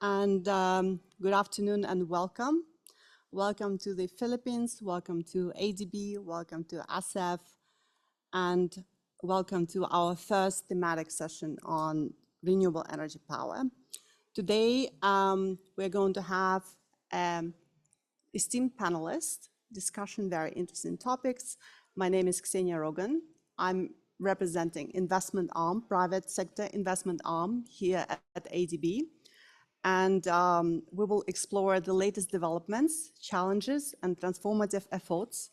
and good afternoon and welcome. Welcome to the Philippines, welcome to ADB, welcome to ASEF, and welcome to our first thematic session on renewable energy power. Today, we're going to have esteemed panelists, discussion very interesting topics. My name is Ksenia Rogan. I'm representing investment arm, private sector investment arm here at ADB. And we will explore the latest developments, challenges, and transformative efforts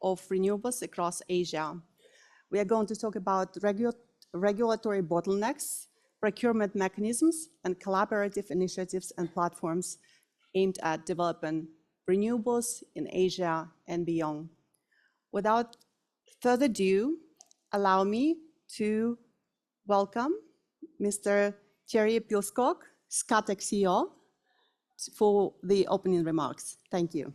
of renewables across Asia. We are going to talk about regulatory bottlenecks, procurement mechanisms, and collaborative initiatives and platforms aimed at developing renewables in Asia and beyond. Without further ado, allow me to welcome Mr. Thierry Pilskog, Scatec CEO, for the opening remarks. Thank you.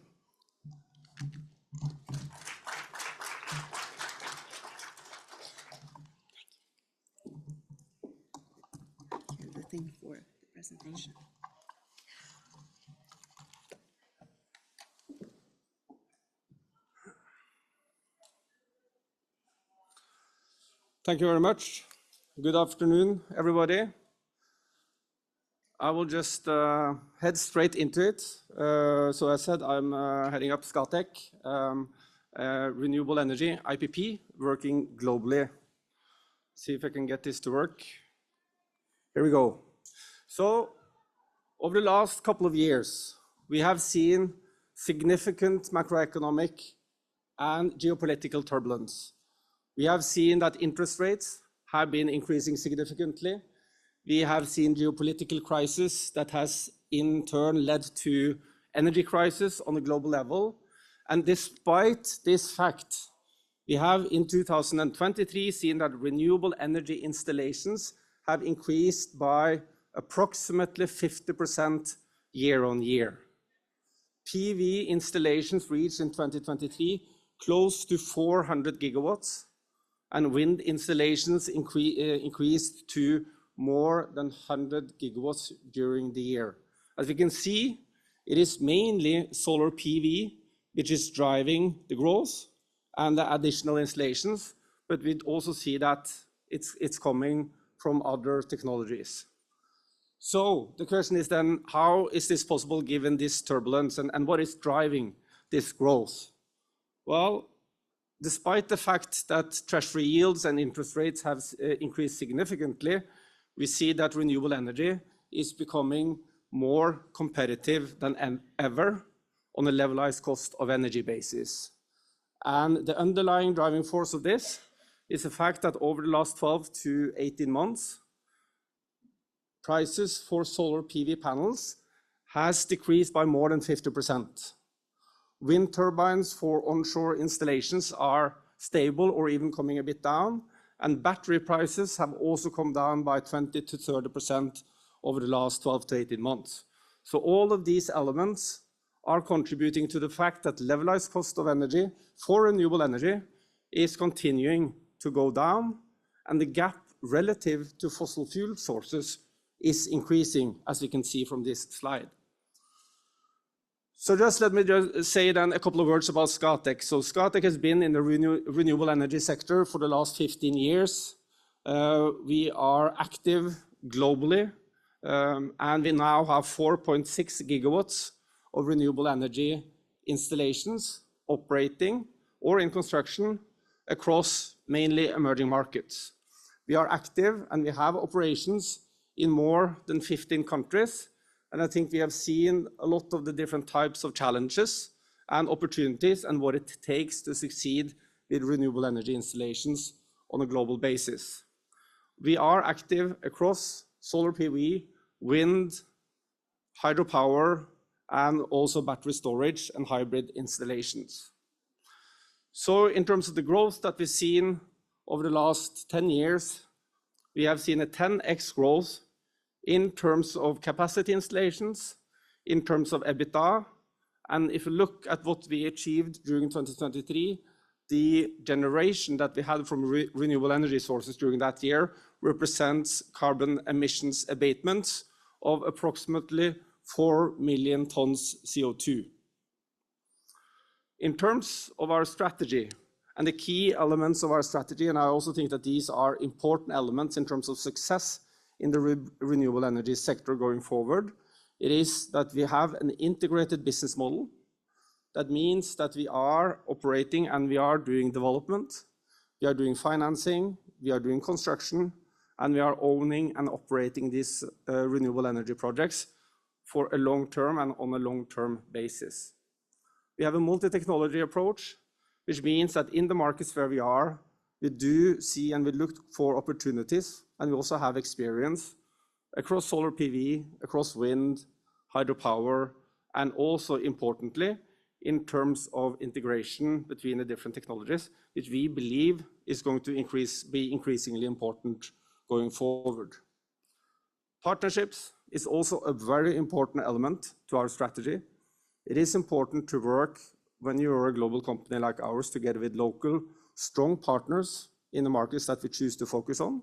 Here's the thing for the presentation. Thank you very much. Good afternoon, everybody. I will just head straight into it. So as I said, I'm heading up Scatec, renewable energy, IPP, working globally. See if I can get this to work. Here we go. So over the last couple of years, we have seen significant macroeconomic and geopolitical turbulence. We have seen that interest rates have been increasing significantly. We have seen geopolitical crisis that has in turn led to energy crisis on a global level. And despite this fact, we have in 2023 seen that renewable energy installations have increased by approximately 50% year on year. PV installations reached in 2023 close to 400 gigawatts, and wind installations increased to more than 100 gigawatts during the year. As we can see, it is mainly solar PV which is driving the growth and the additional installations, but we also see that it's coming from other technologies. So the question is then, how is this possible given this turbulence, and what is driving this growth? Well, despite the fact that treasury yields and interest rates have increased significantly, we see that renewable energy is becoming more competitive than ever on a levelized cost of energy basis. And the underlying driving force of this is the fact that over the last 12 to 18 months, prices for solar PV panels has decreased by more than 50%. Wind turbines for onshore installations are stable or even coming a bit down, and battery prices have also come down by 20 to 30% over the last 12 to 18 months. So all of these elements are contributing to the fact that levelized cost of energy for renewable energy is continuing to go down, and the gap relative to fossil fuel sources is increasing, as you can see from this slide. So just let me just say then a couple of words about Scatec. So Scatec has been in the renewable energy sector for the last 15 years. We are active globally, and we now have 4.6 gigawatts of renewable energy installations operating or in construction across mainly emerging markets. We are active and we have operations in more than 15 countries. And I think we have seen a lot of the different types of challenges and opportunities and what it takes to succeed with renewable energy installations on a global basis. We are active across solar PV, wind, hydropower, and also battery storage and hybrid installations. So in terms of the growth that we've seen over the last 10 years, we have seen a 10x growth in terms of capacity installations, in terms of EBITDA. And if you look at what we achieved during 2023, the generation that we had from renewable energy sources during that year represents carbon emissions abatements of approximately 4 million tons CO2. In terms of our strategy and the key elements of our strategy, and I also think that these are important elements in terms of success in the renewable energy sector going forward, it is that we have an integrated business model. That means that we are operating and we are doing development, we are doing financing, we are doing construction, and we are owning and operating these renewable energy projects for a long term and on a long-term basis. We have a multi-technology approach, which means that in the markets where we are, we do see and we look for opportunities, and we also have experience across solar PV, across wind, hydropower, and also importantly, in terms of integration between the different technologies, which we believe is going to be increasingly important going forward. Partnerships is also a very important element to our strategy. It is important to work when you are a global company like ours together with local, strong partners in the markets that we choose to focus on.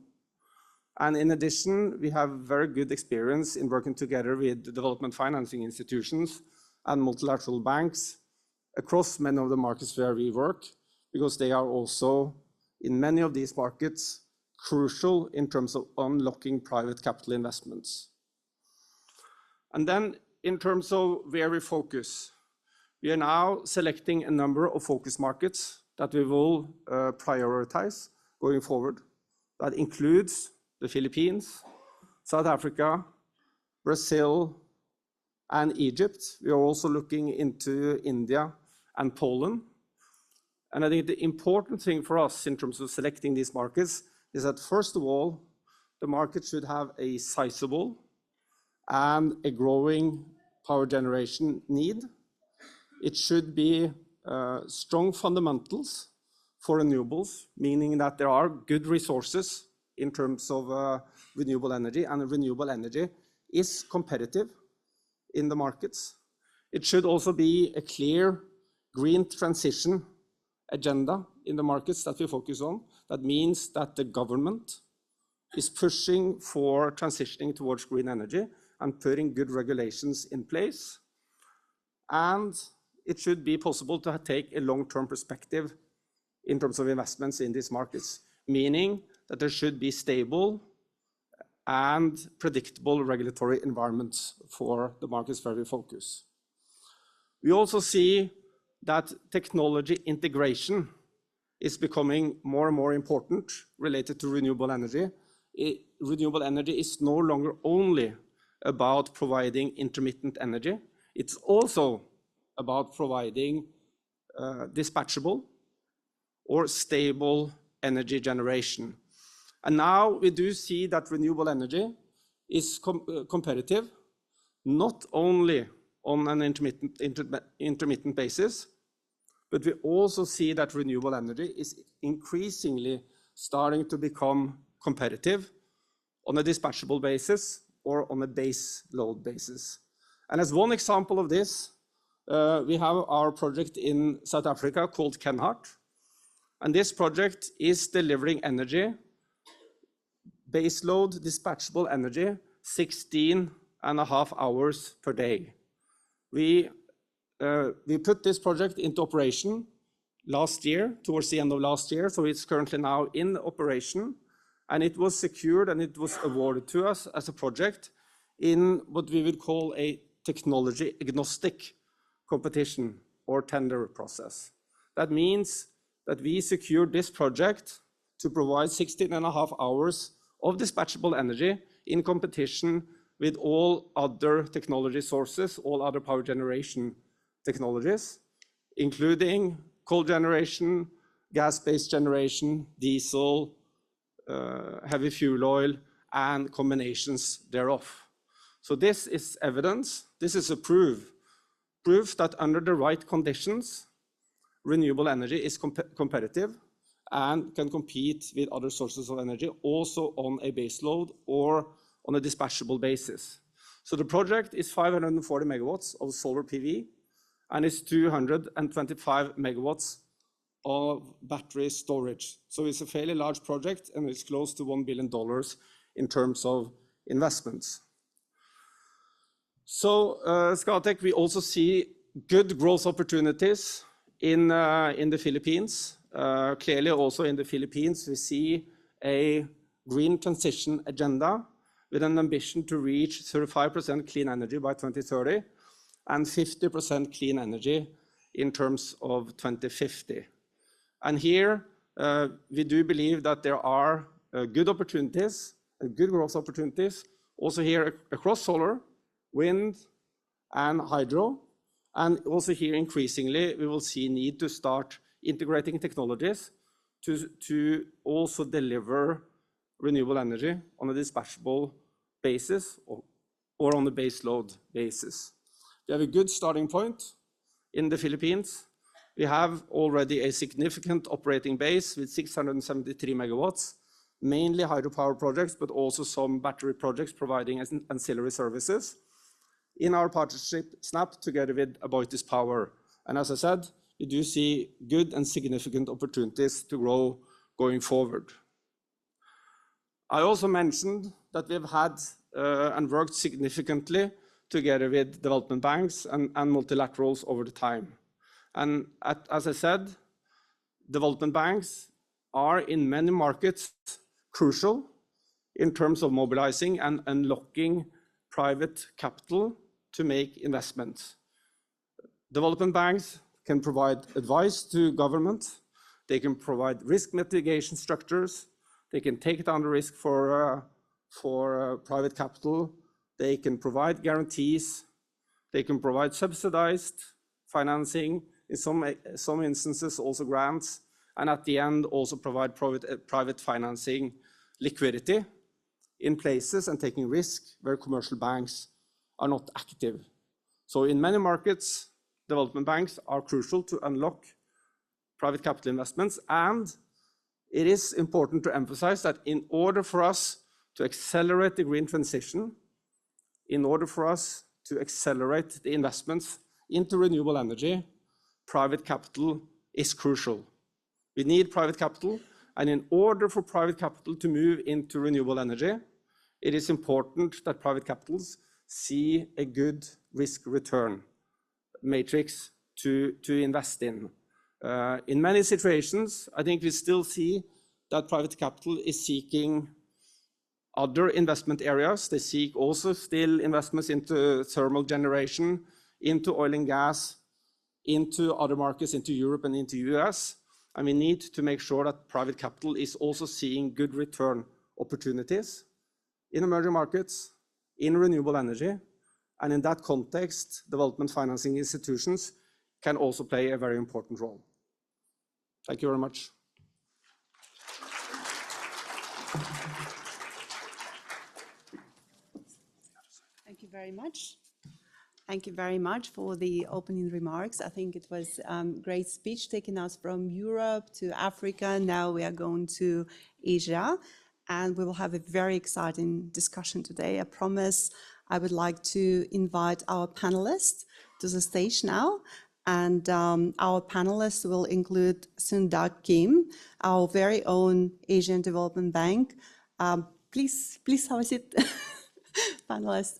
And in addition, we have very good experience in working together with development financing institutions and multilateral banks across many of the markets where we work, because they are also, in many of these markets, crucial in terms of unlocking private capital investments. And then in terms of where we focus, we are now selecting a number of focus markets that we will prioritize going forward. That includes the Philippines, South Africa, Brazil, and Egypt. We are also looking into India and Poland. And I think the important thing for us in terms of selecting these markets is that, first of all, the market should have a sizable and a growing power generation need. It should be strong fundamentals for renewables, meaning that there are good resources in terms of renewable energy, and renewable energy is competitive in the markets. It should also be a clear green transition agenda in the markets that we focus on. That means that the government is pushing for transitioning towards green energy and putting good regulations in place. And it should be possible to take a long-term perspective in terms of investments in these markets, meaning that there should be stable and predictable regulatory environments for the markets where we focus. We also see that technology integration is becoming more and more important related to renewable energy. Renewable energy is no longer only about providing intermittent energy, it's also about providing dispatchable or stable energy generation. And now we do see that renewable energy is competitive, not only on an intermittent basis, but we also see that renewable energy is increasingly starting to become competitive on a dispatchable basis or on a base load basis. And as one example of this, we have our project in South Africa called Kenhardt. And this project is delivering energy, baseload dispatchable energy, 16.5 hours per day. We put this project into operation last year, towards the end of last year, so it's currently now in operation, and it was secured and it was awarded to us as a project in what we would call a technology agnostic competition or tender process. That means that we secured this project to provide 16.5 hours of dispatchable energy in competition with all other technology sources, all other power generation technologies, including coal generation, gas-based generation, diesel, heavy fuel oil, and combinations thereof. So this is evidence, this is a proof that under the right conditions, renewable energy is competitive and can compete with other sources of energy, also on a base load or on a dispatchable basis. So the project is 540 megawatts of solar PV, and it's 225 megawatts of battery storage. So it's a fairly large project, and it's close to $1 billion in terms of investments. So Scatec, we also see good growth opportunities in the Philippines. Clearly also in the Philippines, we see a green transition agenda with an ambition to reach 35% clean energy by 2030 and 50% clean energy in terms of 2050. And here, we do believe that there are good opportunities and good growth opportunities also here across solar, wind, and hydro. And also here, increasingly, we will see need to start integrating technologies to also deliver renewable energy on a dispatchable basis or on a base load basis. We have a good starting point in the Philippines. We have already a significant operating base with 673 megawatts, mainly hydropower projects, but also some battery projects providing ancillary services in our partnership SNAP together with Aboitiz Power. And as I said, we do see good and significant opportunities to grow going forward. I also mentioned that we've had and worked significantly together with development banks and multilaterals over the time. And as I said, development banks are in many markets crucial in terms of mobilizing and unlocking private capital to make investments. Development banks can provide advice to government. They can provide risk mitigation structures. They can take down the risk for private capital. They can provide guarantees. They can provide subsidized financing, in some instances also grants, and at the end also provide private financing liquidity in places and taking risk where commercial banks are not active. So in many markets, development banks are crucial to unlock private capital investments. And it is important to emphasize that in order for us to accelerate the green transition, in order for us to accelerate the investments into renewable energy, private capital is crucial. We need private capital, and in order for private capital to move into renewable energy, it is important that private capitals see a good risk return matrix to invest in. In many situations, I think we still see that private capital is seeking other investment areas. They seek also still investments into thermal generation, into oil and gas, into other markets, into Europe and into US. And we need to make sure that private capital is also seeing good return opportunities in emerging markets, in renewable energy. And in that context, development financing institutions can also play a very important role. Thank you very much. Thank you very much. Thank you very much for the opening remarks. I think it was a great speech taking us from Europe to Africa. Now we are going to Asia, and we will have a very exciting discussion today. I promise I would like to invite our panelists to the stage now. And our panelists will include Sundak Kim, our very own Asian Development Bank. Please have a seat. Panelists,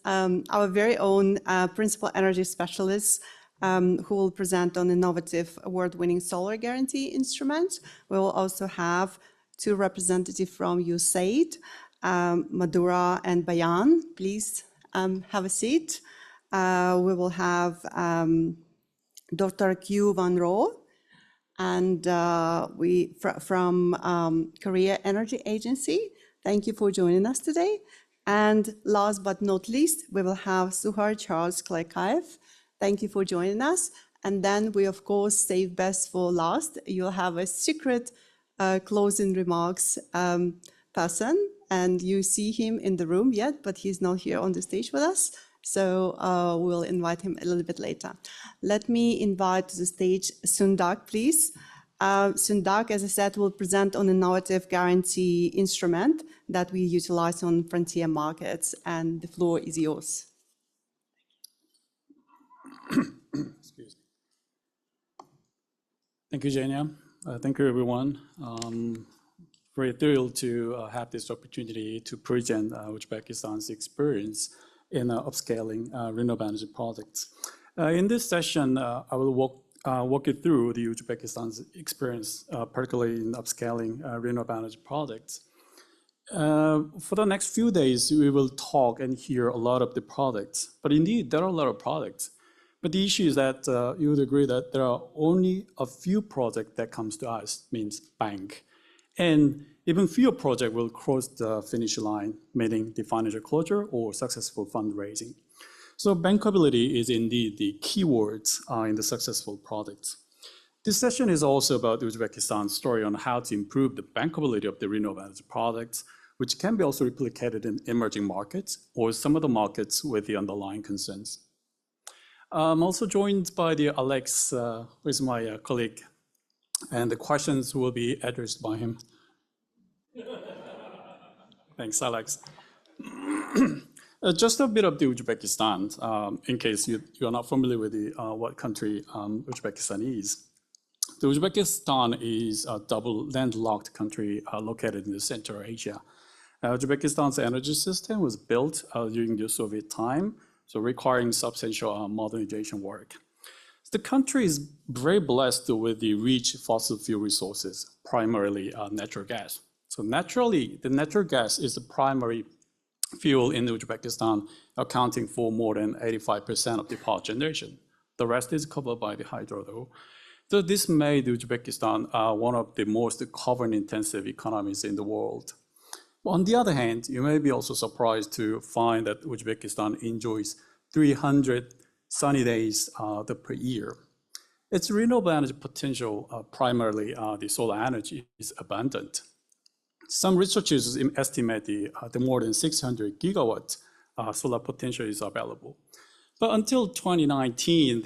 our very own principal energy specialist who will present on innovative award-winning solar guarantee instrument. We will also have two representatives from USAID, Madura and Bayan. Please have a seat. We will have Dr. Q Van Ro and from Korea Energy Agency. Thank you for joining us today. And last but not least, we will have Suhar Charles Klekaev. Thank you for joining us. And then we, of course, save best for last. You'll have a secret closing remarks person. And you see him in the room yet, but he's not here on the stage with us. So we'll invite him a little bit later. Let me invite to the stage Sundak, please. Sundak, as I said, will present on innovative guarantee instrument that we utilize on frontier markets, and the floor is yours. Excuse me. Thank you, Jania. Thank you, everyone. Very thrilled to have this opportunity to present Uzbekistan's experience in upscaling renewable energy projects. In this session, I will walk you through the Uzbekistan's experience, particularly in upscaling renewable energy projects. For the next few days, we will talk and hear a lot of the products. But indeed, there are a lot of products. But the issue is that you would agree that there are only a few projects that comes to us, means bank. And even fewer projects will cross the finish line, meaning the financial closure or successful fundraising. So bankability is indeed the key words in the successful projects. This session is also about Uzbekistan's story on how to improve the bankability of the renewable energy projects, which can be also replicated in emerging markets or some of the markets with the underlying concerns. I'm also joined by the Alex, who is my colleague, and the questions will be addressed by him. Thanks, Alex. Just a bit of the Uzbekistan, in case you are not familiar with what country Uzbekistan is. The Uzbekistan is a double landlocked country located in the Central Asia. Uzbekistan's energy system was built during the Soviet time, so requiring substantial modernization work. The country is very blessed with the rich fossil fuel resources, primarily natural gas. So naturally, the natural gas is the primary fuel in Uzbekistan, accounting for more than 85% of the power generation. The rest is covered by the hydro, though. So this made Uzbekistan one of the most carbon-intensive economies in the world. On the other hand, you may be also surprised to find that Uzbekistan enjoys 300 sunny days per year. Its renewable energy potential, primarily the solar energy, is abundant. Some researchers estimate the more than 600 gigawatts solar potential is available. But until 2019,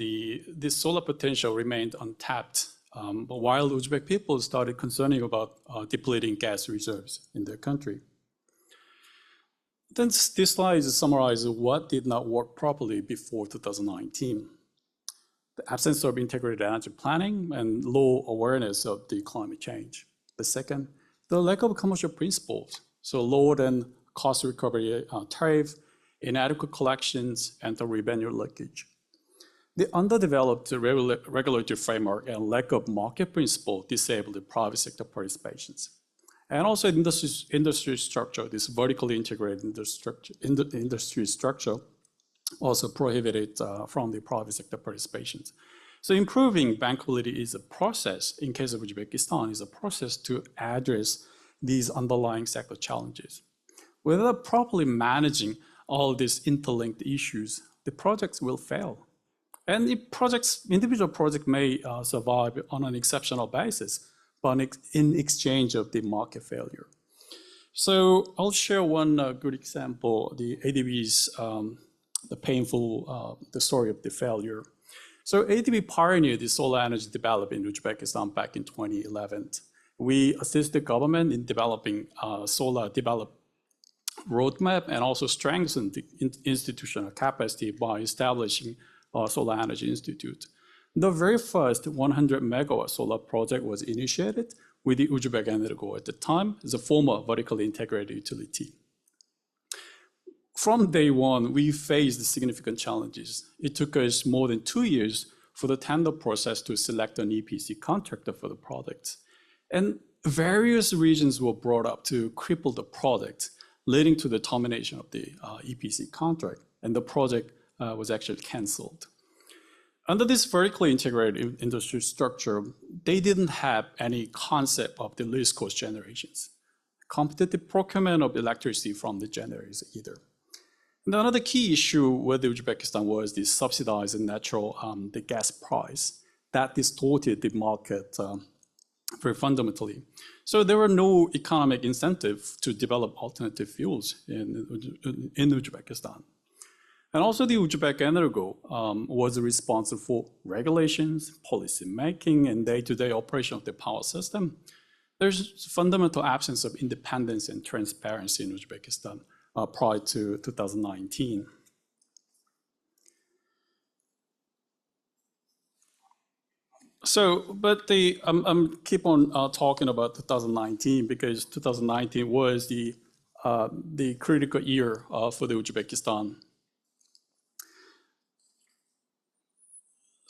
this solar potential remained untapped, while Uzbek people started concerning about depleting gas reserves in their country. Then this slide summarizes what did not work properly before 2019. The absence of integrated energy planning and low awareness of the climate change. The second, the lack of commercial principles, so lower than cost recovery tariff, inadequate collections, and the revenue leakage. The underdeveloped regulatory framework and lack of market principle disabled the private sector participations. And also industry structure, this vertically integrated industry structure also prohibited from the private sector participations. So improving bankability is a process, in case of Uzbekistan, is a process to address these underlying sector challenges. Without properly managing all these interlinked issues, the projects will fail. And individual projects may survive on an exceptional basis, but in exchange of the market failure. So I'll share one good example, the ADB's, the story of the failure. So ADB pioneered the solar energy development in Uzbekistan back in 2011. We assist the government in developing solar development roadmap and also strengthen the institutional capacity by establishing a Solar Energy Institute. The very first 100 megawatt solar project was initiated with the Uzbek Energo at the time as a former vertically integrated utility. From day one, we faced significant challenges. It took us more than 2 years for the tender process to select an EPC contractor for the project. And various reasons were brought up to cripple the project, leading to the termination of the EPC contract, and the project was actually canceled. Under this vertically integrated industry structure, they didn't have any concept of the least cost generations, competitive procurement of electricity from the generators either. And another key issue with Uzbekistan was the subsidized the gas price that distorted the market very fundamentally. So there were no economic incentive to develop alternative fuels in Uzbekistan. And also the Uzbek Energo was responsible for regulations, policy making, and day-to-day operation of the power system. There's fundamental absence of independence and transparency in Uzbekistan prior to 2019. So, but I'm keep on talking about 2019 because 2019 was the critical year for the Uzbekistan.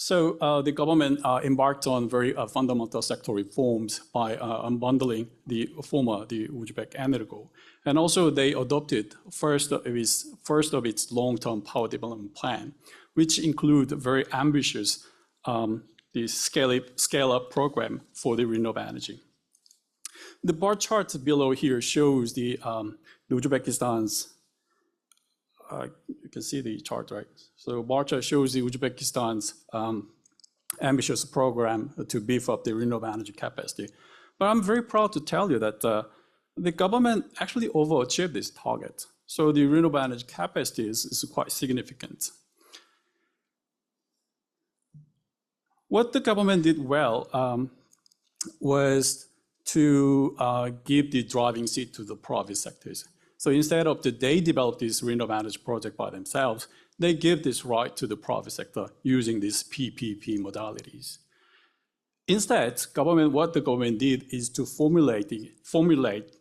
So the government embarked on very fundamental sector reforms by unbundling the Uzbek Energo. And also they adopted first of its long-term power development plan, which include very ambitious the scale-up program for the renewable energy. The bar chart below here shows the Uzbekistan's, you can see the chart, right? So bar chart shows the Uzbekistan's ambitious program to beef up the renewable energy capacity. But I'm very proud to tell you that the government actually overachieved this target. So the renewable energy capacity is quite significant. What the government did well was to give the driving seat to the private sectors. So instead of they develop this renewable energy project by themselves, they give this right to the private sector using these PPP modalities. Instead, what the government did is to formulate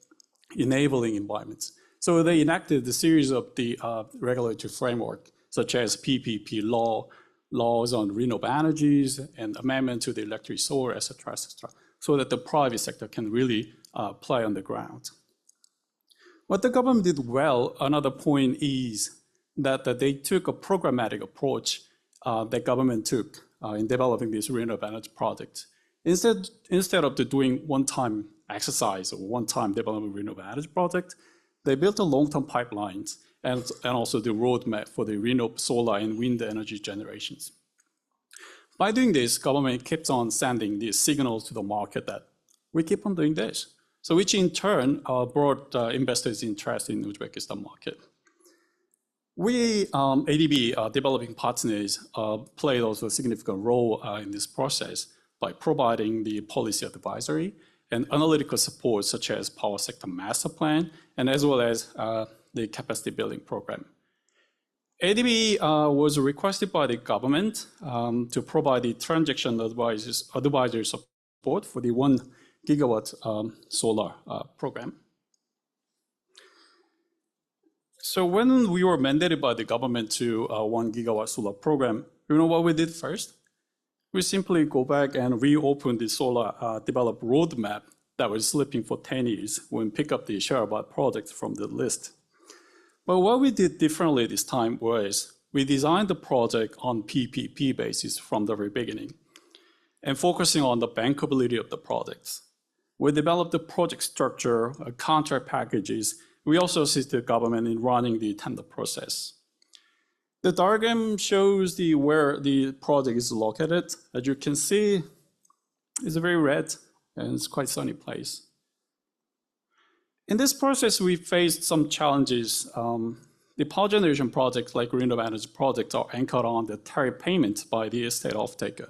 enabling environments. So they enacted a series of the regulatory framework, such as PPP laws on renewable energies and amendment to the electric solar, et cetera, so that the private sector can really play on the ground. What the government did well, another point is that they took a programmatic approach that government took in developing this renewable energy project. Instead of doing one-time exercise or one-time development renewable energy project, they built a long-term pipelines and also the roadmap for the renewable solar and wind energy generations. By doing this, government kept on sending these signals to the market that we keep on doing this. So which in turn brought investors' interest in the Uzbekistan market. We, ADB, developing partners, played also a significant role in this process by providing the policy advisory and analytical support such as power sector master plan and as well as the capacity building program. ADB was requested by the government to provide the transaction advisory support for the 1 gigawatt solar program. So when we were mandated by the government to 1 gigawatt solar program, you know what we did first? We simply go back and reopen the solar developed roadmap that was slipping for 10 years when we pick up the Sharabat project from the list. But what we did differently this time was we designed the project on PPP basis from the very beginning and focusing on the bankability of the projects. We developed the project structure, contract packages. We also assist the government in running the tender process. The diagram shows where the project is located. As you can see, it's a very red and it's quite sunny place. In this process, we faced some challenges. The power generation projects like renewable energy projects are anchored on the tariff payment by the state off-taker.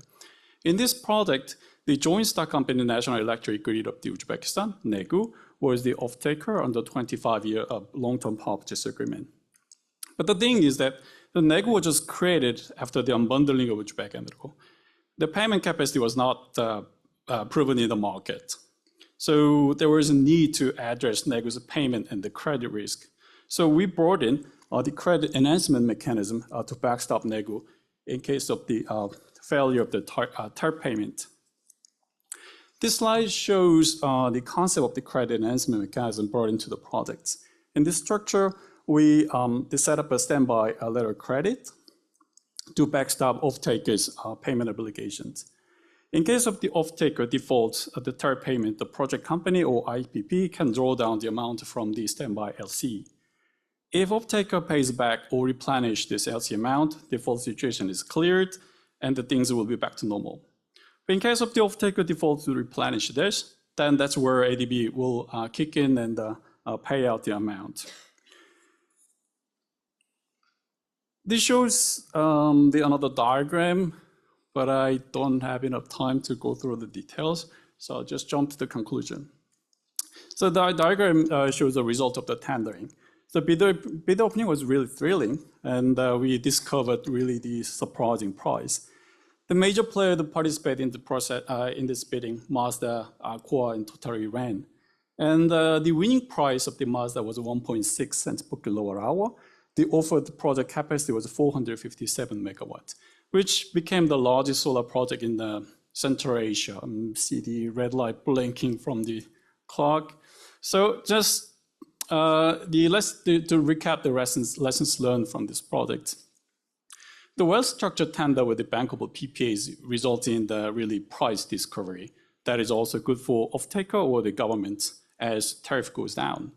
In this project, the joint stock company National Electric Grid of the Uzbekistan, NEGU, was the off-taker under 25-year long-term power purchase agreement. But the thing is that the NEGU was just created after the unbundling of Uzbek Energo. The payment capacity was not proven in the market. So there was a need to address NEGU's payment and the credit risk. So we brought in the credit enhancement mechanism to backstop NEGU in case of the failure of the tariff payment. This slide shows the concept of the credit enhancement mechanism brought into the projects. In this structure, we set up a standby letter of credit to backstop off-takers' payment obligations. In case of the off-taker defaults the tariff payment, the project company or IPP can draw down the amount from the standby LC. If off-taker pays back or replenish this LC amount, default situation is cleared and the things will be back to normal. But in case of the off-taker default to replenish this, then that's where ADB will kick in and pay out the amount. This shows another diagram, but I don't have enough time to go through the details, so I'll just jump to the conclusion. So the diagram shows the result of the tendering. The bid opening was really thrilling, and we discovered really the surprising price. The major player that participated in the process in this bidding, Mazda, Aqua, and Total Iran. And the winning price of the Mazda was 1.6 cents per kilowatt hour. The offered project capacity was 457 megawatts. which became the largest solar project in the Central Asia. See the red light blinking from the clock. So just to recap the lessons learned from this project. The well-structured tender with the bankable PPAs resulting in the really price discovery that is also good for off-taker or the government as tariff goes down.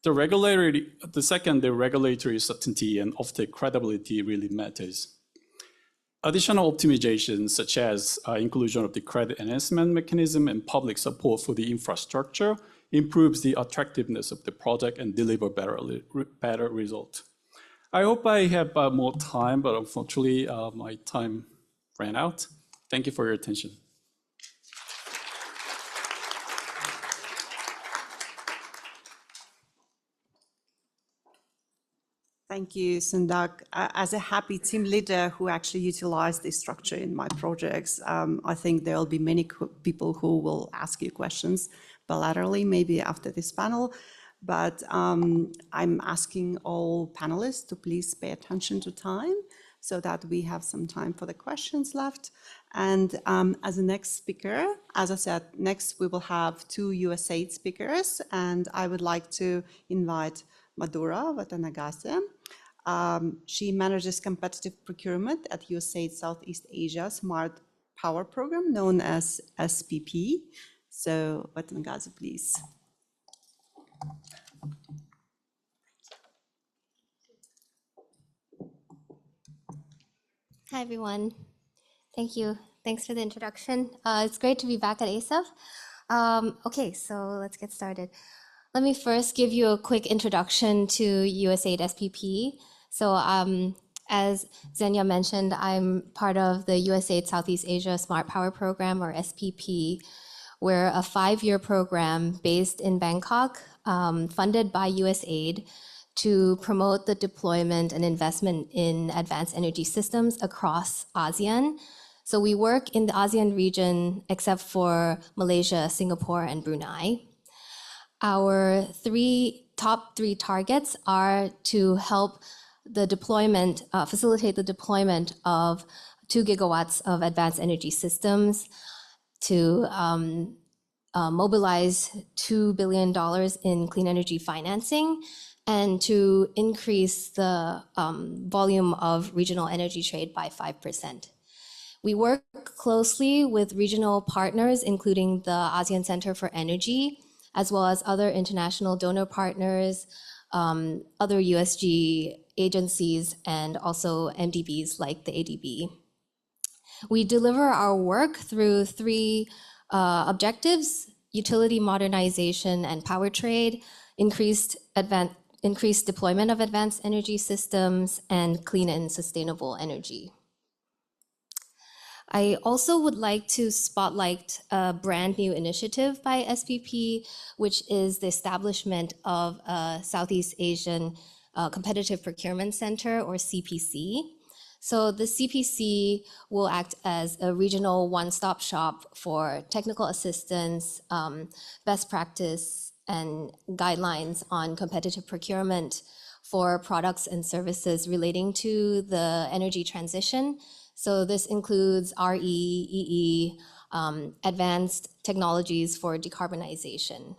The regulatory certainty and off-take credibility really matters. Additional optimizations such as inclusion of the credit enhancement mechanism and public support for the infrastructure improves the attractiveness of the project and deliver better result. I hope I have more time, but unfortunately my time ran out. Thank you for your attention. Thank you, Sundak. As a happy team leader who actually utilized this structure in my projects, I think there will be many people who will ask you questions bilaterally, maybe after this panel. But I'm asking all panelists to please pay attention to time so that we have some time for the questions left. And as a next speaker, as I said, next we will have two USAID speakers, and I would like to invite Madhura Vatanagase. She manages competitive procurement at USAID Southeast Asia Smart Power Program, known as SPP. So Vatanagase, please. Hi, everyone. Thank you. Thanks for the introduction. It's great to be back at ASAF. Okay, so let's get started. Let me first give you a quick introduction to USAID SPP. So as Xenia mentioned, I'm part of the USAID Southeast Asia Smart Power Program, or SPP. We're a 5-year program based in Bangkok, funded by USAID to promote the deployment and investment in advanced energy systems across ASEAN. So we work in the ASEAN region except for Malaysia, Singapore, and Brunei. Our top three targets are to help the deployment, facilitate the deployment of 2 gigawatts of advanced energy systems, to mobilize $2 billion in clean energy financing, and to increase the volume of regional energy trade by 5%. We work closely with regional partners, including the ASEAN Center for Energy, as well as other international donor partners, other USG agencies, and also MDBs like the ADB. We deliver our work through 3 objectives: utility modernization and power trade, increased deployment of advanced energy systems, and clean and sustainable energy. I also would like to spotlight a brand new initiative by SPP, which is the establishment of a Southeast Asian Competitive Procurement Center, or CPC. So the CPC will act as a regional one-stop shop for technical assistance, best practice, and guidelines on competitive procurement for products and services relating to the energy transition. So this includes RE, EE, advanced technologies for decarbonization.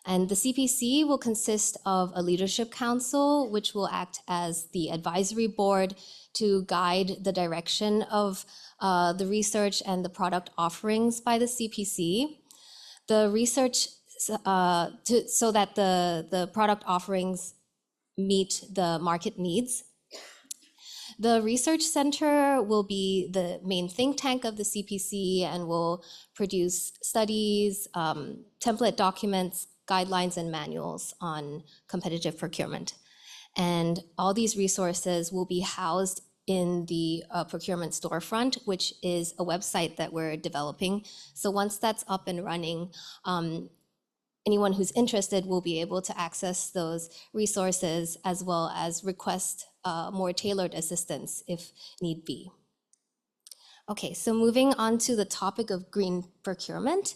And the CPC will consist of a leadership council, which will act as the advisory board to guide the direction of the research and the product offerings by the CPC. The research, so that the product offerings meet the market needs. The research center will be the main think tank of the CPC and will produce studies, template documents, guidelines, and manuals on competitive procurement. And all these resources will be housed in the procurement storefront, which is a website that we're developing. So once that's up and running, anyone who's interested will be able to access those resources as well as request more tailored assistance if need be. Okay, so moving on to the topic of green procurement.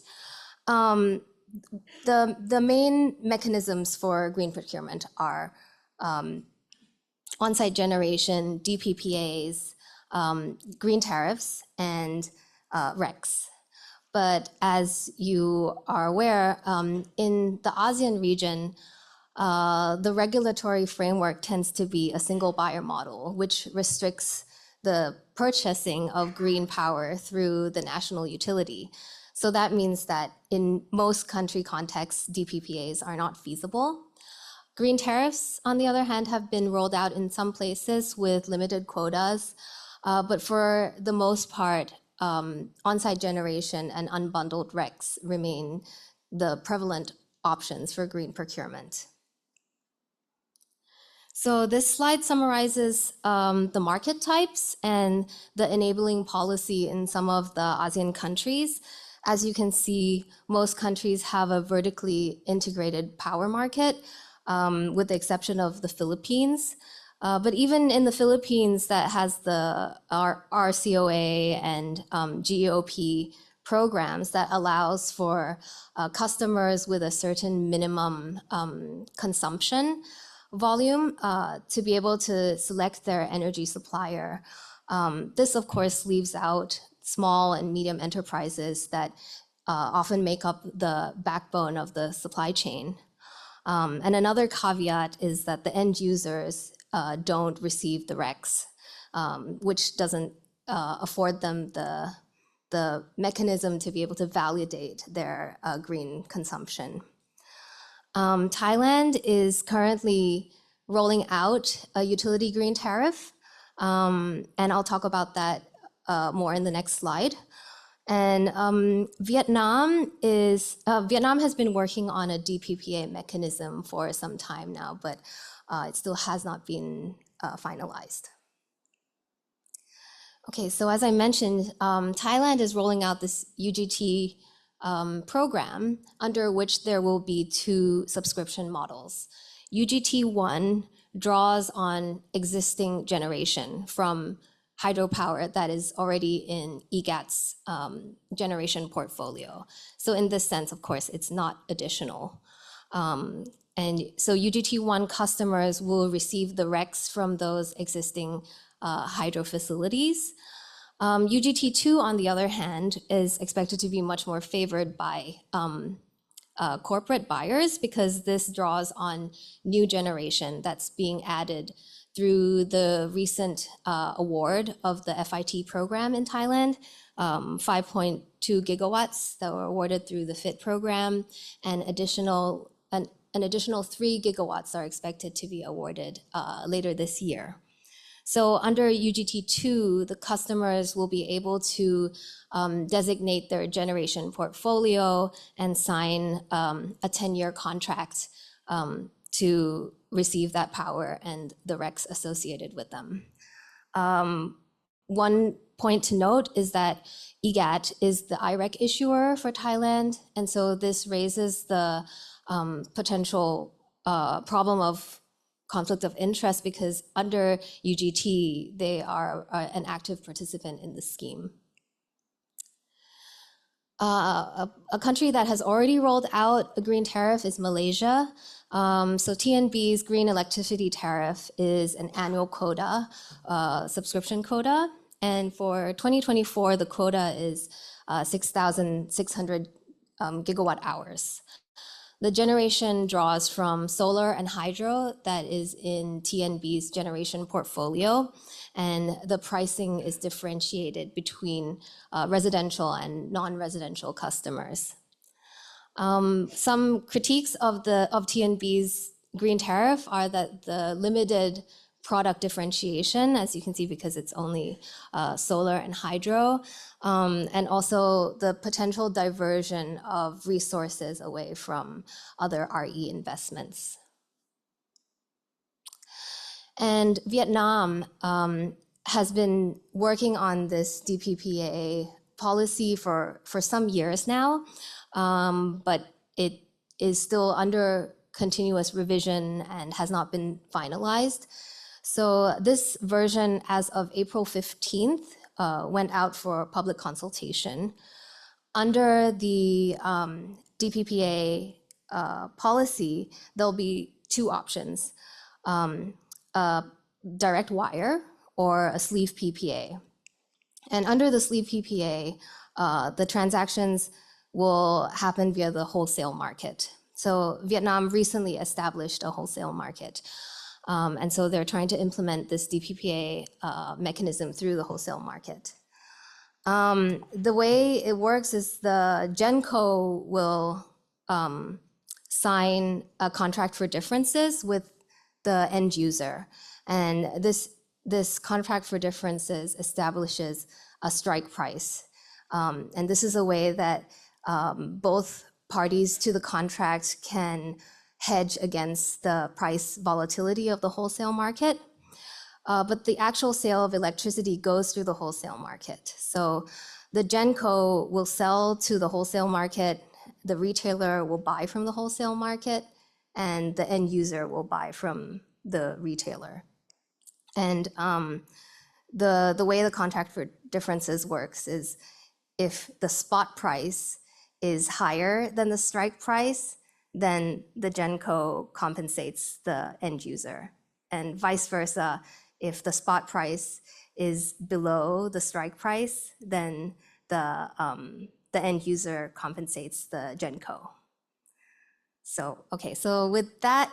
The main mechanisms for green procurement are on-site generation, DPPAs, green tariffs and RECs. But as you are aware, in the ASEAN region, the regulatory framework tends to be a single buyer model, which restricts the purchasing of green power through the national utility. So that means that in most country contexts, DPPAs are not feasible. Green tariffs, on the other hand, have been rolled out in some places with limited quotas, but for the most part, on-site generation and unbundled RECs remain the prevalent options for green procurement. So this slide summarizes the market types and the enabling policy in some of the ASEAN countries. As you can see, most countries have a vertically integrated power market, with the exception of the Philippines. But even in the Philippines, that has the RCOA and GEOP programs that allows for customers with a certain minimum consumption volume to be able to select their energy supplier. This, of course, leaves out small and medium enterprises that often make up the backbone of the supply chain. And another caveat is that the end users don't receive the RECs, which doesn't afford them the mechanism to be able to validate their green consumption. Thailand is currently rolling out a utility green tariff, and I'll talk about that more in the next slide. And Vietnam has been working on a DPPA mechanism for some time now, but it still has not been finalized. Okay, so as I mentioned, Thailand is rolling out this UGT program under which there will be two subscription models. UGT1 draws on existing generation from hydropower that is already in EGAT's generation portfolio. So in this sense, of course, it's not additional. And so UGT1 customers will receive the RECs from those existing hydro facilities. UGT2, on the other hand, is expected to be much more favored by corporate buyers because this draws on new generation that's being added through the recent award of the FIT program in Thailand, 5.2 gigawatts that were awarded through the FIT program, and an additional 3 gigawatts are expected to be awarded later this year. So under UGT2, the customers will be able to designate their generation portfolio and sign a 10-year contract to receive that power and the RECs associated with them. One point to note is that EGAT is the IREC issuer for Thailand, and so this raises the potential problem of conflict of interest because under UGT, they are an active participant in the scheme. A country that has already rolled out a green tariff is Malaysia. So TNB's green electricity tariff is an annual quota, subscription quota. And for 2024, the quota is 6,600 gigawatt hours. The generation draws from solar and hydro that is in TNB's generation portfolio, and the pricing is differentiated between residential and non-residential customers. Some critiques of TNB's green tariff are that the limited product differentiation, as you can see, because it's only solar and hydro, and also the potential diversion of resources away from other RE investments. And Vietnam has been working on this DPPA policy for some years now, but it is still under continuous revision and has not been finalized. So this version, as of April 15th, went out for public consultation. Under the DPPA policy, there'll be two options, direct wire or a sleeve PPA. And under the sleeve PPA, the transactions will happen via the wholesale market. So Vietnam recently established a wholesale market. And so they're trying to implement this DPPA mechanism through the wholesale market. The way it works is the GenCo will sign a contract for differences with the end user. And this contract for differences establishes a strike price. And this is a way that both parties to the contract can hedge against the price volatility of the wholesale market. But the actual sale of electricity goes through the wholesale market. So the GenCo will sell to the wholesale market, the retailer will buy from the wholesale market, and the end user will buy from the retailer. And the way the contract for differences works is if the spot price is higher than the strike price, then the GenCo compensates the end user. And vice versa, if the spot price is below the strike price, then the end user compensates the GenCo. So, okay, so with that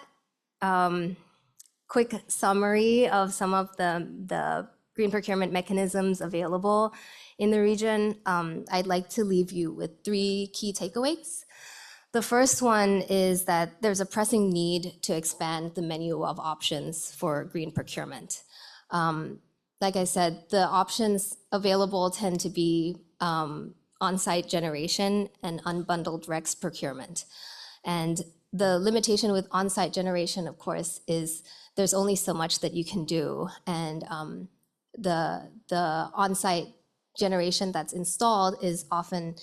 quick summary of some of the green procurement mechanisms available in the region, I'd like to leave you with 3 key takeaways. The first one is that there's a pressing need to expand the menu of options for green procurement. Like I said, the options available tend to be on-site generation and unbundled RECs procurement. And the limitation with on-site generation, of course, is there's only so much that you can do. And the on-site generation that's installed is often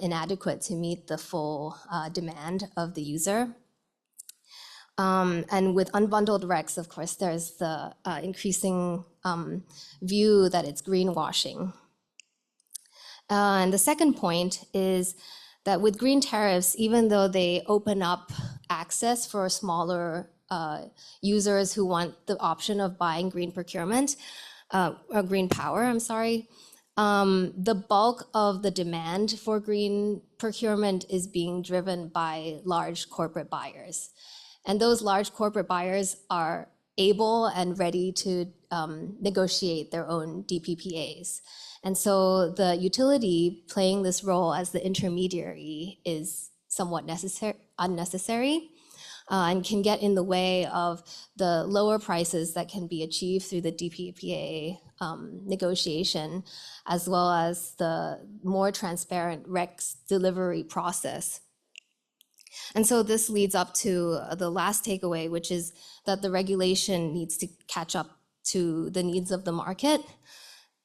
inadequate to meet the full demand of the user. And with unbundled RECs, of course, there's the increasing view that it's greenwashing. And the second point is that with green tariffs, even though they open up access for smaller users who want the option of buying green procurement, or green power, I'm sorry, the bulk of the demand for green procurement is being driven by large corporate buyers. And those large corporate buyers are able and ready to negotiate their own DPPAs. And so the utility playing this role as the intermediary is somewhat unnecessary and can get in the way of the lower prices that can be achieved through the DPPA negotiation, as well as the more transparent RECs delivery process. And so this leads up to the last takeaway, which is that the regulation needs to catch up to the needs of the market.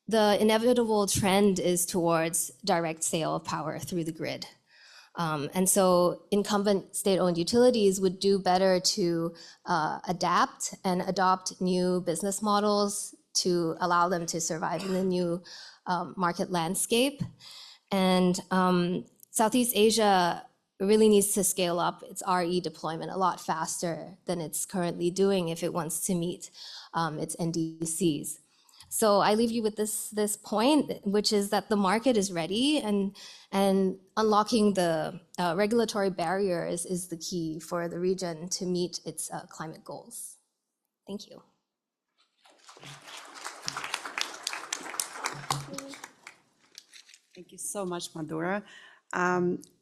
The inevitable trend is towards direct sale of power through the grid. And so incumbent state-owned utilities would do better to adapt and adopt new business models to allow them to survive in the new market landscape. And Southeast Asia really needs to scale up its RE deployment a lot faster than it's currently doing if it wants to meet its NDCs. So I leave you with this point, which is that the market is ready, and unlocking the regulatory barriers is the key for the region to meet its climate goals. Thank you. Thank you so much, Madhura.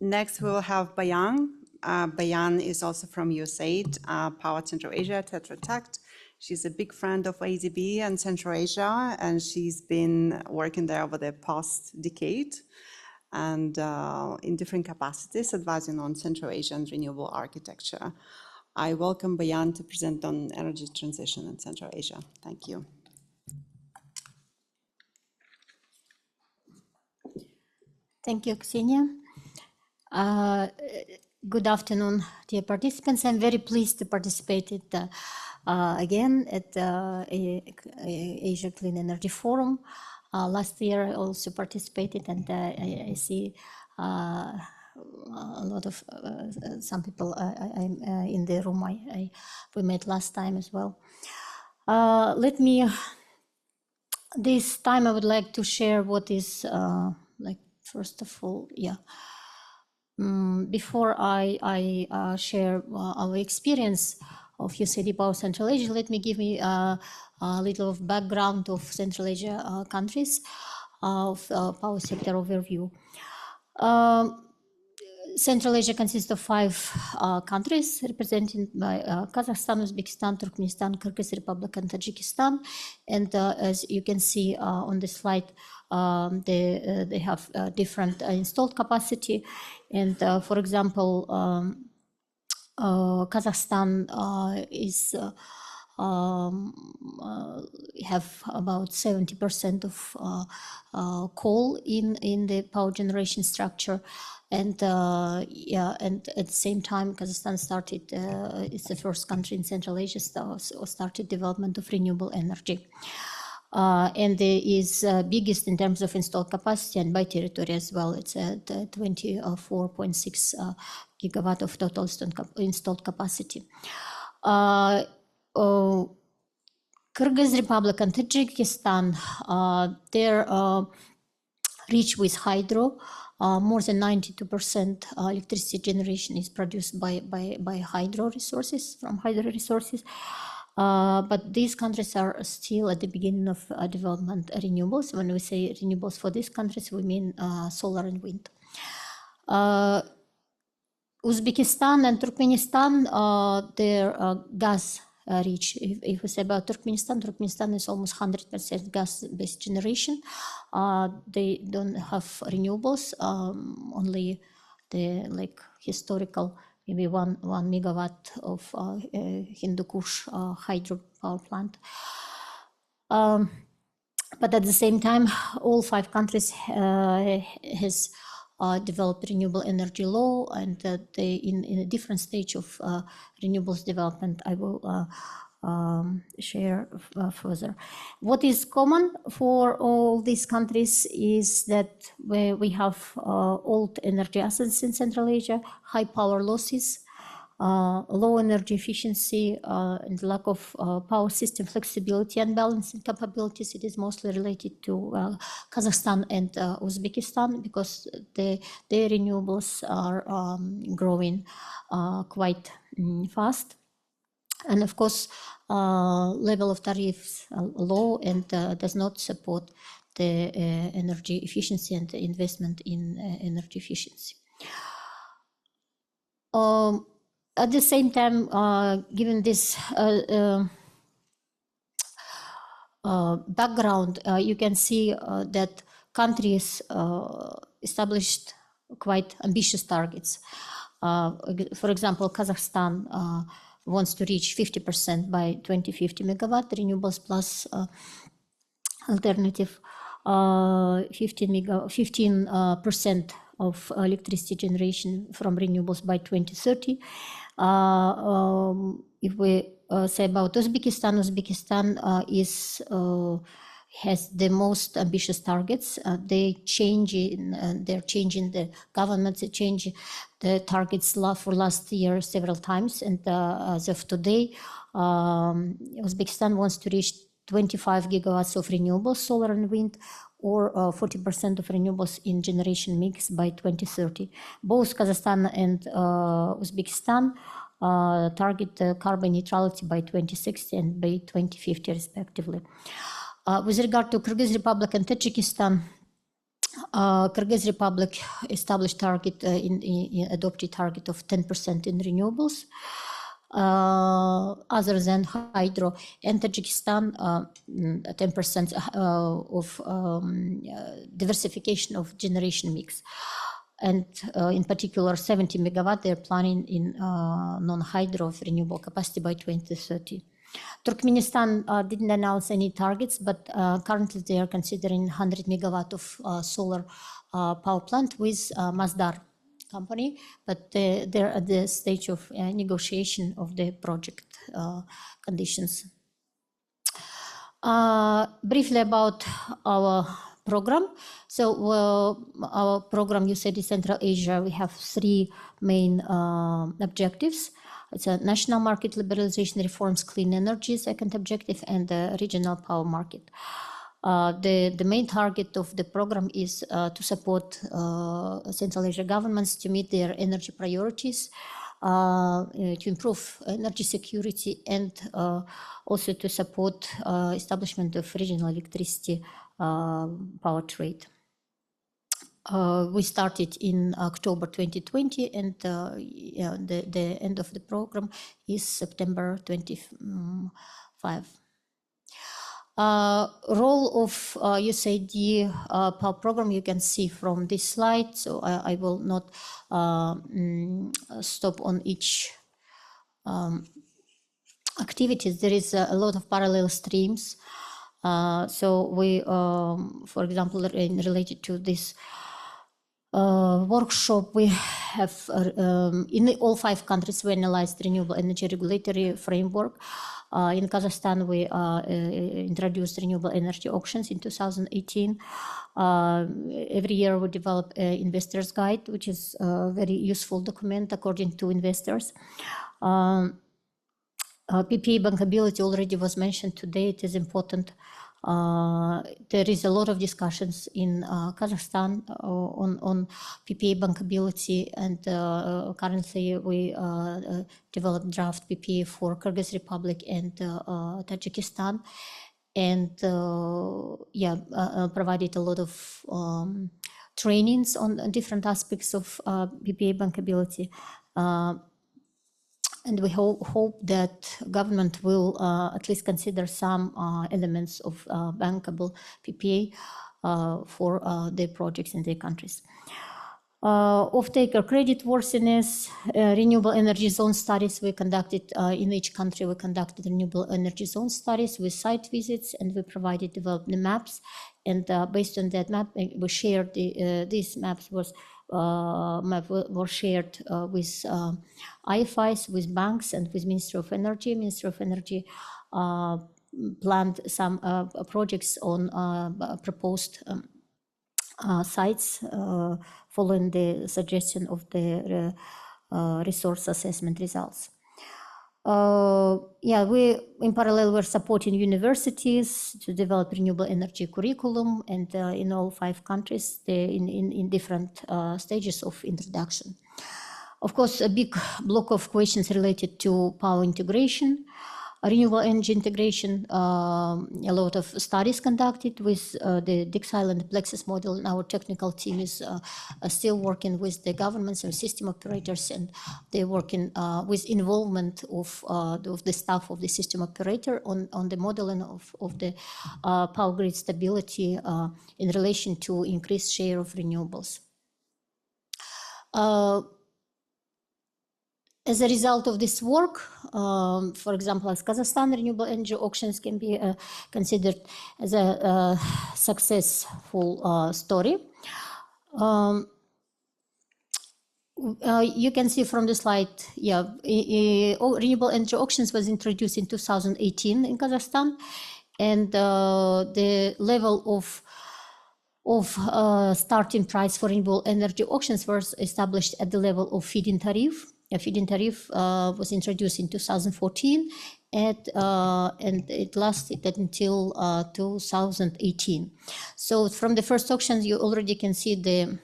Next, we'll have Bayan. Bayan is also from USAID, Power Central Asia, Tetra Tech. She's a big friend of ADB and Central Asia, and she's been working there over the past decade and in different capacities, advising on Central Asian renewable architecture. I welcome Bayan to present on energy transition in Central Asia. Thank you. Thank you, Ksenia. Good afternoon, dear participants. I'm very pleased to participate again at the Asia Clean Energy Forum. Last year I also participated, and I see a lot of some people in the room we met last time as well. Let me This time I would like to share what is, first of all, before I share our experience of USAID Power Central Asia, let me give me a little of background of Central Asia countries of power sector overview. Central Asia consists of 5 countries represented by Kazakhstan, Uzbekistan, Turkmenistan, Kyrgyz Republic, and Tajikistan. And as you can see on the slide, they have different installed capacity. And for example, Kazakhstan is have about 70% of coal in the power generation structure, and and at the same time, Kazakhstan started. It's the first country in Central Asia started development of renewable energy. And it is biggest in terms of installed capacity and by territory as well. It's at 24.6 gigawatt of total installed capacity. Kyrgyz Republic and Tajikistan, they're rich with hydro. More than 92% electricity generation is produced by hydro resources, from hydro resources. But these countries are still at the beginning of development renewables. When we say renewables for these countries, we mean solar and wind. Uzbekistan and Turkmenistan, their gas rich. If we say about Turkmenistan is almost 100% gas-based generation. They don't have renewables, only the historical, maybe one megawatt of Hindu Kush hydro power plant. But at the same time, all 5 countries has developed renewable energy law, and they in a different stage of renewables development. I will share further. What is common for all these countries is that we have old energy assets in Central Asia, high power losses, low energy efficiency, and lack of power system flexibility and balancing capabilities. It is mostly related to Kazakhstan and Uzbekistan, because their renewables are growing quite fast. And of course, level of tariffs low and does not support the energy efficiency and the investment in energy efficiency. At the same time, given this background, you can see that countries established quite ambitious targets. For example, Kazakhstan wants to reach 50% by 2050 megawatt renewables plus alternative 15% of electricity generation from renewables by 2030. If we say about Uzbekistan, Uzbekistan has the most ambitious targets. They're changing the government. They change the targets for last year several times, and as of today, Uzbekistan wants to reach 25 gigawatts of renewables, solar and wind, or 40% of renewables in generation mix by 2030. Both Kazakhstan and Uzbekistan target carbon neutrality by 2060 and by 2050 respectively. With regard to Kyrgyz Republic and Tajikistan, Kyrgyz Republic established target adopted target of 10% in renewables, other than hydro, and Tajikistan 10% of diversification of generation mix. And in particular, 70 megawatt they're planning in non-hydro of renewable capacity by 2030. Turkmenistan didn't announce any targets, but currently they are considering 100 megawatt of solar power plant with Masdar company, but they're at the stage of negotiation of the project conditions. Briefly about our program. So our program, USAID Central Asia, we have 3 main objectives. It's a national market liberalization reforms, clean energy, second objective, and the regional power market. The main target of the program is to support Central Asia governments to meet their energy priorities, to improve energy security, and also to support establishment of regional electricity power trade. We started in October 2020, and the end of the program is September 25. Role of USAID power program you can see from this slide, so I will not stop on each activities. There is a lot of parallel streams. So we, for example, related to this workshop, we have in all 5 countries we analyzed renewable energy regulatory framework. In Kazakhstan, we introduced renewable energy auctions in 2018. Every year we develop an investor's guide, which is a very useful document according to investors. PPA bankability already was mentioned today. It is important. There is a lot of discussions in Kazakhstan on PPA bankability, and currently we developed draft PPA for Kyrgyz Republic and Tajikistan, and provided a lot of trainings on different aspects of PPA bankability. And we hope that government will at least consider some elements of bankable PPA for their projects in their countries. Off-taker credit worthiness, renewable energy zone studies we conducted in each country. We conducted renewable energy zone studies with site visits, and we provided development maps. And based on that map, we shared these maps were shared with IFIs, with banks, and with Ministry of Energy. Ministry of Energy planned some projects on proposed sites following the suggestion of the resource assessment results. We in parallel were supporting universities to develop renewable energy curriculum, and in all 5 countries in different stages of introduction. Of course, a big block of questions related to power integration, renewable energy integration. A lot of studies conducted with the Dixile and the Plexus model, and our technical team is still working with the governments and system operators, and they're working with involvement of the staff of the system operator on the modeling of the power grid stability in relation to increased share of renewables. As a result of this work, for example, as Kazakhstan, renewable energy auctions can be considered as a successful story. You can see from the slide, renewable energy auctions was introduced in 2018 in Kazakhstan, and the level of starting price for renewable energy auctions was established at the level of feed-in tariff. A feed-in tariff was introduced in 2014, and it lasted until 2018. So from the first auctions, you already can see the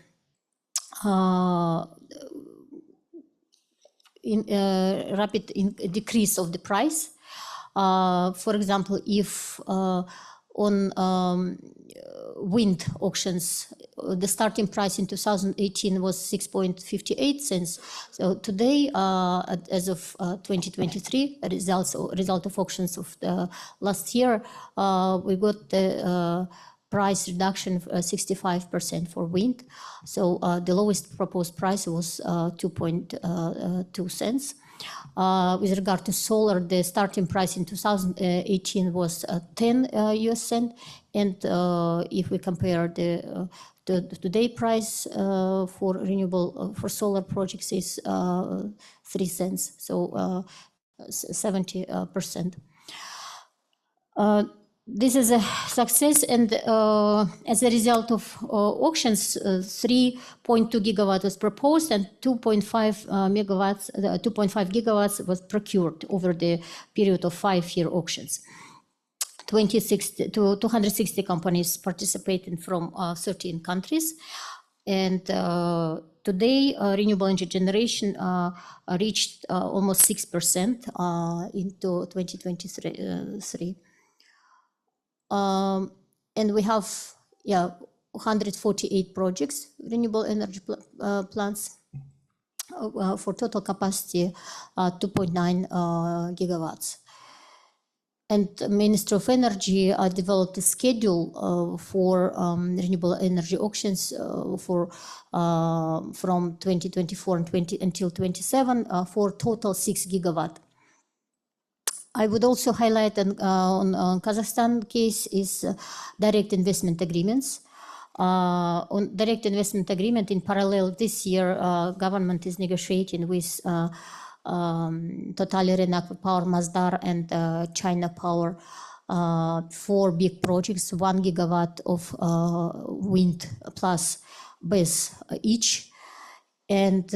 rapid decrease of the price. For example, if on wind auctions, the starting price in 2018 was 6.58 cents. So today, as of 2023, result of auctions of the last year, we got the price reduction of 65% for wind. So the lowest proposed price was 2.2 cents. With regard to solar, the starting price in 2018 was 10 US cent, and if we compare the today price for renewable for solar projects is 3 cents, so 70%. This is a success, and as a result of auctions, 3.2 gigawatts was proposed, and 2.5 gigawatts was procured over the period of 5-year auctions. 260 companies participating from 13 countries. And today, renewable energy generation reached almost 6% into 2023. And we have 148 projects, renewable energy plants, for total capacity 2.9 gigawatts. And the Ministry of Energy developed a schedule for renewable energy auctions from 2024 until 27 for total 6 gigawatt. I would also highlight on Kazakhstan case is direct investment agreements. On direct investment agreement, in parallel this year, government is negotiating with Total Eren Power, Masdar, and China Power for big projects, 1 gigawatt of wind plus BESS each. And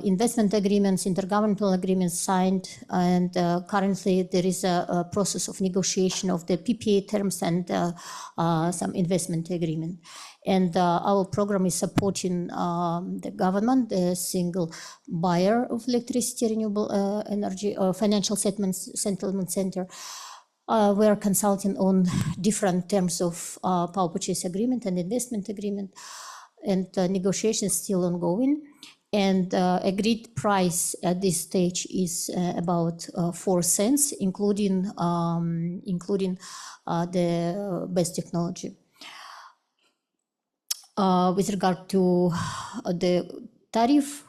investment agreements, intergovernmental agreements signed, and currently there is a process of negotiation of the PPA terms and some investment agreement. And our program is supporting the government, the single buyer of electricity, renewable energy, financial settlement center. We are consulting on different terms of power purchase agreement and investment agreement. And negotiations still ongoing, and agreed price at this stage is about 4 cents, including the best technology. With regard to the tariff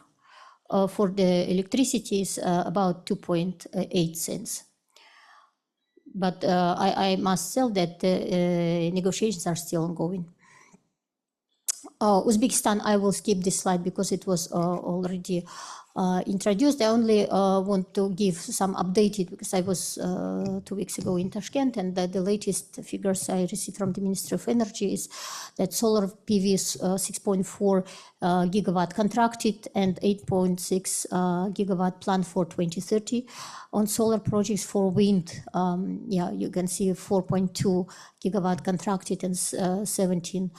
for the electricity is about 2.8 cents. But I must say that the negotiations are still ongoing. Uzbekistan, I will skip this slide because it was already introduced. I only want to give some updated, because I was 2 weeks ago in Tashkent, and the latest figures I received from the Ministry of Energy is that solar PV is 6.4 gigawatt contracted and 8.6 gigawatt planned for 2030. On solar projects for wind, you can see 4.2 gigawatt contracted and 17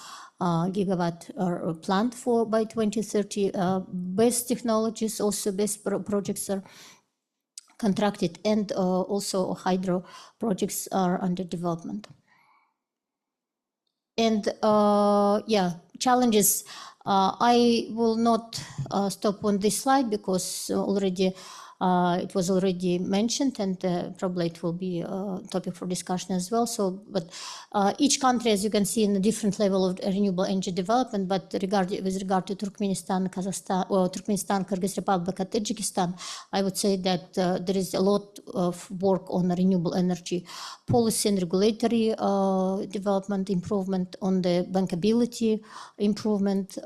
gigawatt are planned for by 2030. Best technologies, also best projects are contracted, and also hydro projects are under development. And challenges. I will not stop on this slide because already it was already mentioned, and probably it will be a topic for discussion as well. So, but each country, as you can see, in a different level of renewable energy development. But with regard to Turkmenistan, Kazakhstan, or Turkmenistan, Kyrgyz Republic, and Tajikistan, I would say that there is a lot of work on renewable energy policy and regulatory development, improvement on the bankability, improvement.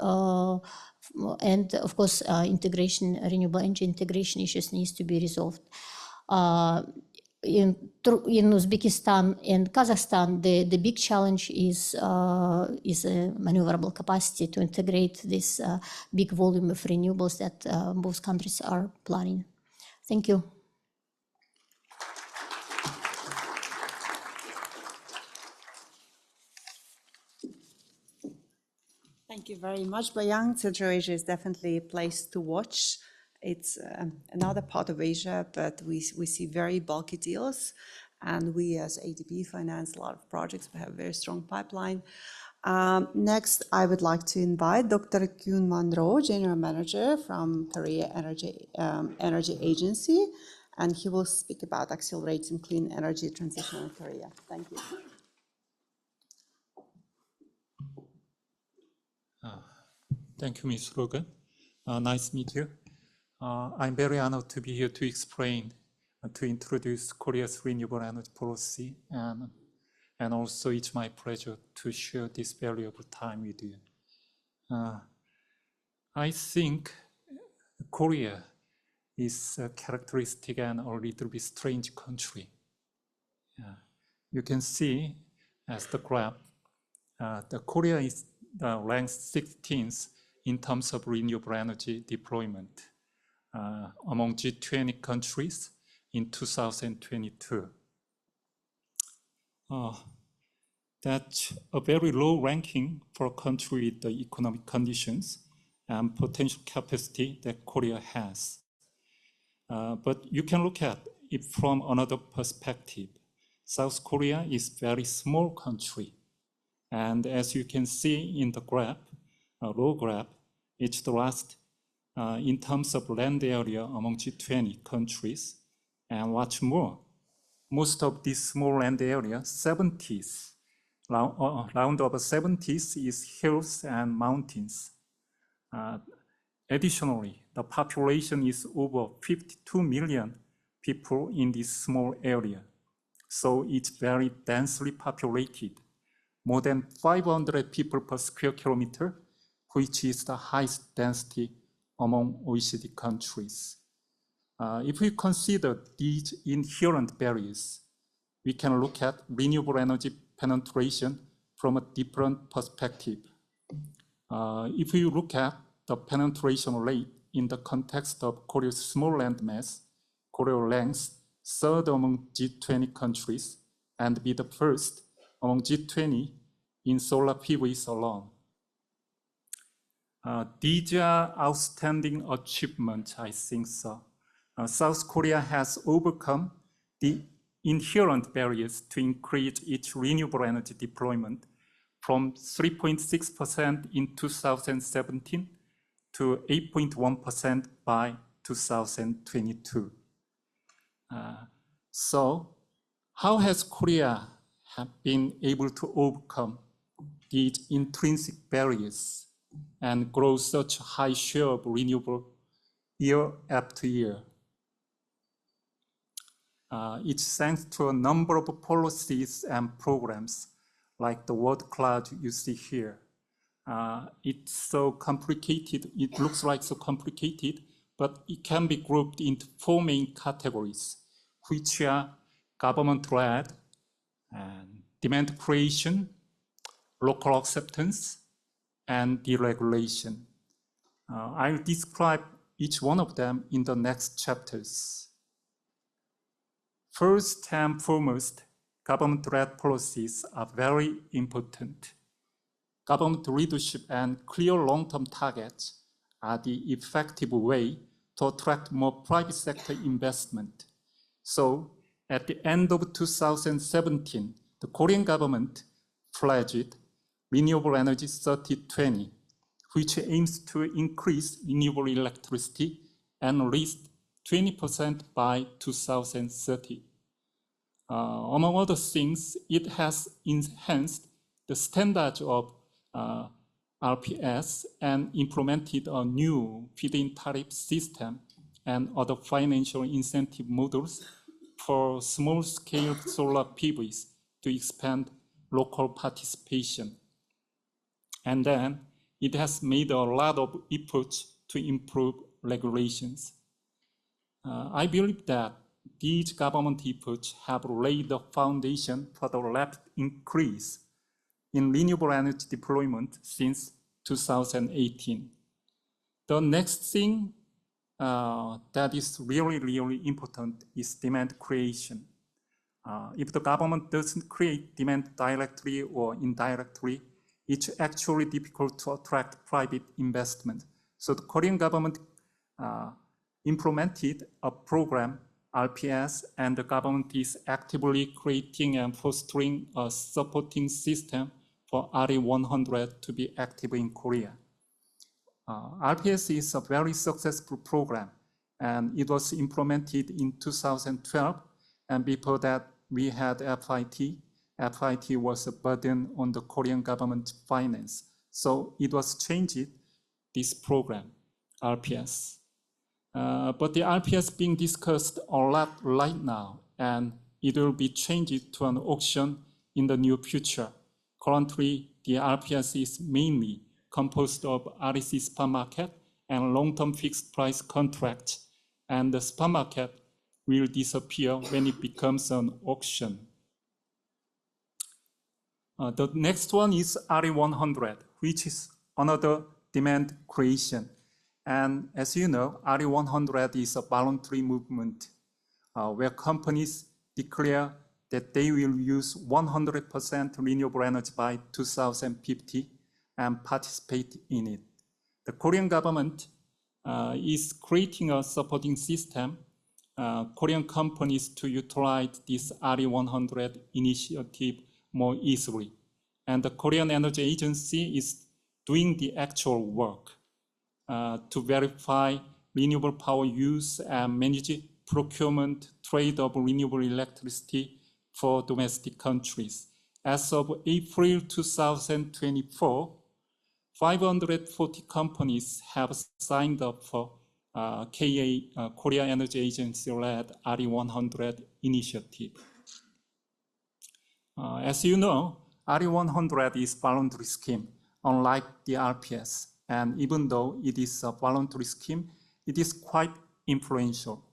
And of course, renewable energy integration issues needs to be resolved. In Uzbekistan and Kazakhstan, the big challenge is a maneuverable capacity to integrate this big volume of renewables that both countries are planning. Thank you. Thank you very much, Bayang. Central Asia is definitely a place to watch. It's another part of Asia, but we see very bulky deals, and we as ADB finance a lot of projects. We have a very strong pipeline. Next, I would like to invite Dr. Kyun Monroe, General Manager from Korea Energy Agency, and he will speak about accelerating clean energy transition in Korea. Thank you. Thank you, Ms. Rogan. Nice to meet you. I'm very honored to be here to explain, to introduce Korea's renewable energy policy, and also it's my pleasure to share this valuable time with you. I think Korea is a characteristic and a little bit strange country. You can see as the graph, the Korea is ranked 16th in terms of renewable energy deployment among G20 countries in 2022. that's a very low ranking for a country with the economic conditions and potential capacity that Korea has. But you can look at it from another perspective. South Korea is a very small country. And as you can see in the graph, row graph, it's the last in terms of land area among G20 countries. And what's more, most of this small land area, 70s, round of 70s is hills and mountains. Additionally, the population is over 52 million people in this small area. So it's very densely populated, more than 500 people per square kilometer, which is the highest density among OECD countries. If we consider these inherent barriers, we can look at renewable energy penetration from a different perspective. If we look at the penetration rate in the context of Korea's small land mass, Korea ranks third among G20 countries and be the first among G20 in solar PVs alone. These are outstanding achievements, I think so. South Korea has overcome the inherent barriers to increase its renewable energy deployment from 3.6% in 2017 to 8.1% by 2022. So how has Korea been able to overcome these intrinsic barriers and grow such a high share of renewable year after year? It's thanks to a number of policies and programs like the word cloud you see here. It's so complicated, it looks like so complicated, but it can be grouped into four main categories, which are government-led, demand creation, local acceptance, and deregulation. I'll describe each one of them in the next chapters. First and foremost, government-led policies are very important. Government leadership and clear long-term targets are the effective way to attract more private sector investment. So at the end of 2017, the Korean government pledged Renewable Energy 3020, which aims to increase renewable electricity and reach 20% by 2030. Among other things, it has enhanced the standards of RPS and implemented a new feed-in tariff system and other financial incentive models for small-scale solar PVs to expand local participation. And then it has made a lot of efforts to improve regulations. I believe that these government efforts have laid the foundation for the rapid increase in renewable energy deployment since 2018. The next thing that is really important is demand creation. If the government doesn't create demand directly or indirectly, it's actually difficult to attract private investment. So the Korean government implemented a program, RPS, and the government is actively creating and fostering a supporting system for RE100 to be active in Korea. RPS is a very successful program, and it was implemented in 2012, and before that we had FIT. FIT was a burden on the Korean government finance. So it was changed, this program, RPS. But the RPS being discussed a lot right now, and it will be changed to an auction in the near future. Currently, the RPS is mainly composed of REC spot market and long-term fixed price contracts, and the spot market will disappear when it becomes an auction. The next one is RE100, which is another demand creation. And as you know, RE100 is a voluntary movement where companies declare that they will use 100% renewable energy by 2050 and participate in it. The Korean government is creating a supporting system, Korean companies to utilize this RE100 initiative more easily. And the Korean Energy Agency is doing the actual work to verify renewable power use and manage procurement, trade of renewable electricity for domestic countries. As of April 2024, 540 companies have signed up for Korea Energy Agency-led RE100 initiative. As you know, RE100 is voluntary scheme, unlike the RPS. And even though it is a voluntary scheme, it is quite influential.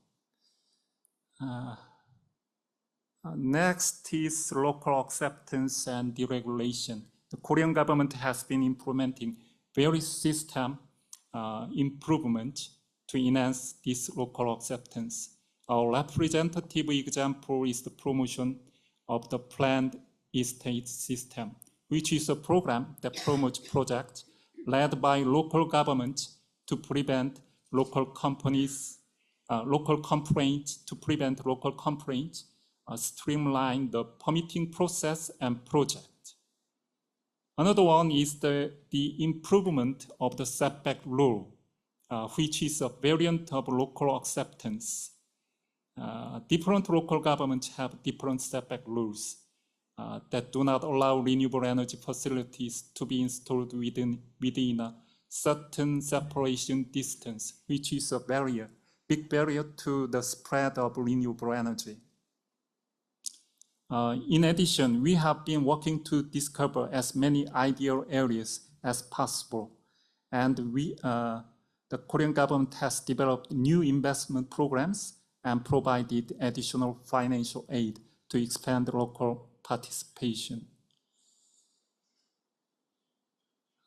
Next is local acceptance and deregulation. The Korean government has been implementing various system improvements to enhance this local acceptance. A representative example is the promotion of the planned estate system, which is a program that promotes projects led by local governments to prevent local complaints, streamline the permitting process and project. Another one is the improvement of the setback rule, which is a variant of local acceptance. Different local governments have different setback rules that do not allow renewable energy facilities to be installed within a certain separation distance, which is a big barrier to the spread of renewable energy. In addition, we have been working to discover as many ideal areas as possible. And the Korean government has developed new investment programs and provided additional financial aid to expand local participation.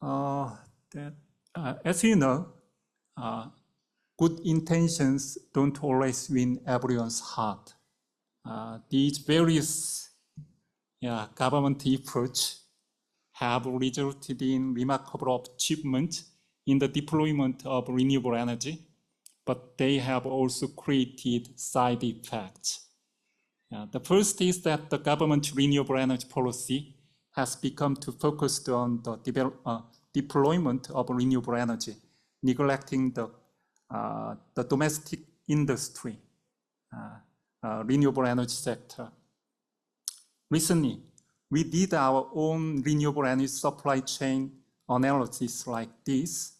As you know, good intentions don't always win everyone's heart. These various government approaches have resulted in remarkable achievements in the deployment of renewable energy, but they have also created side effects. The first is that the government's renewable energy policy has become too focused on the deployment of renewable energy, neglecting the domestic industry, renewable energy sector. Recently, we did our own renewable energy supply chain analysis like this,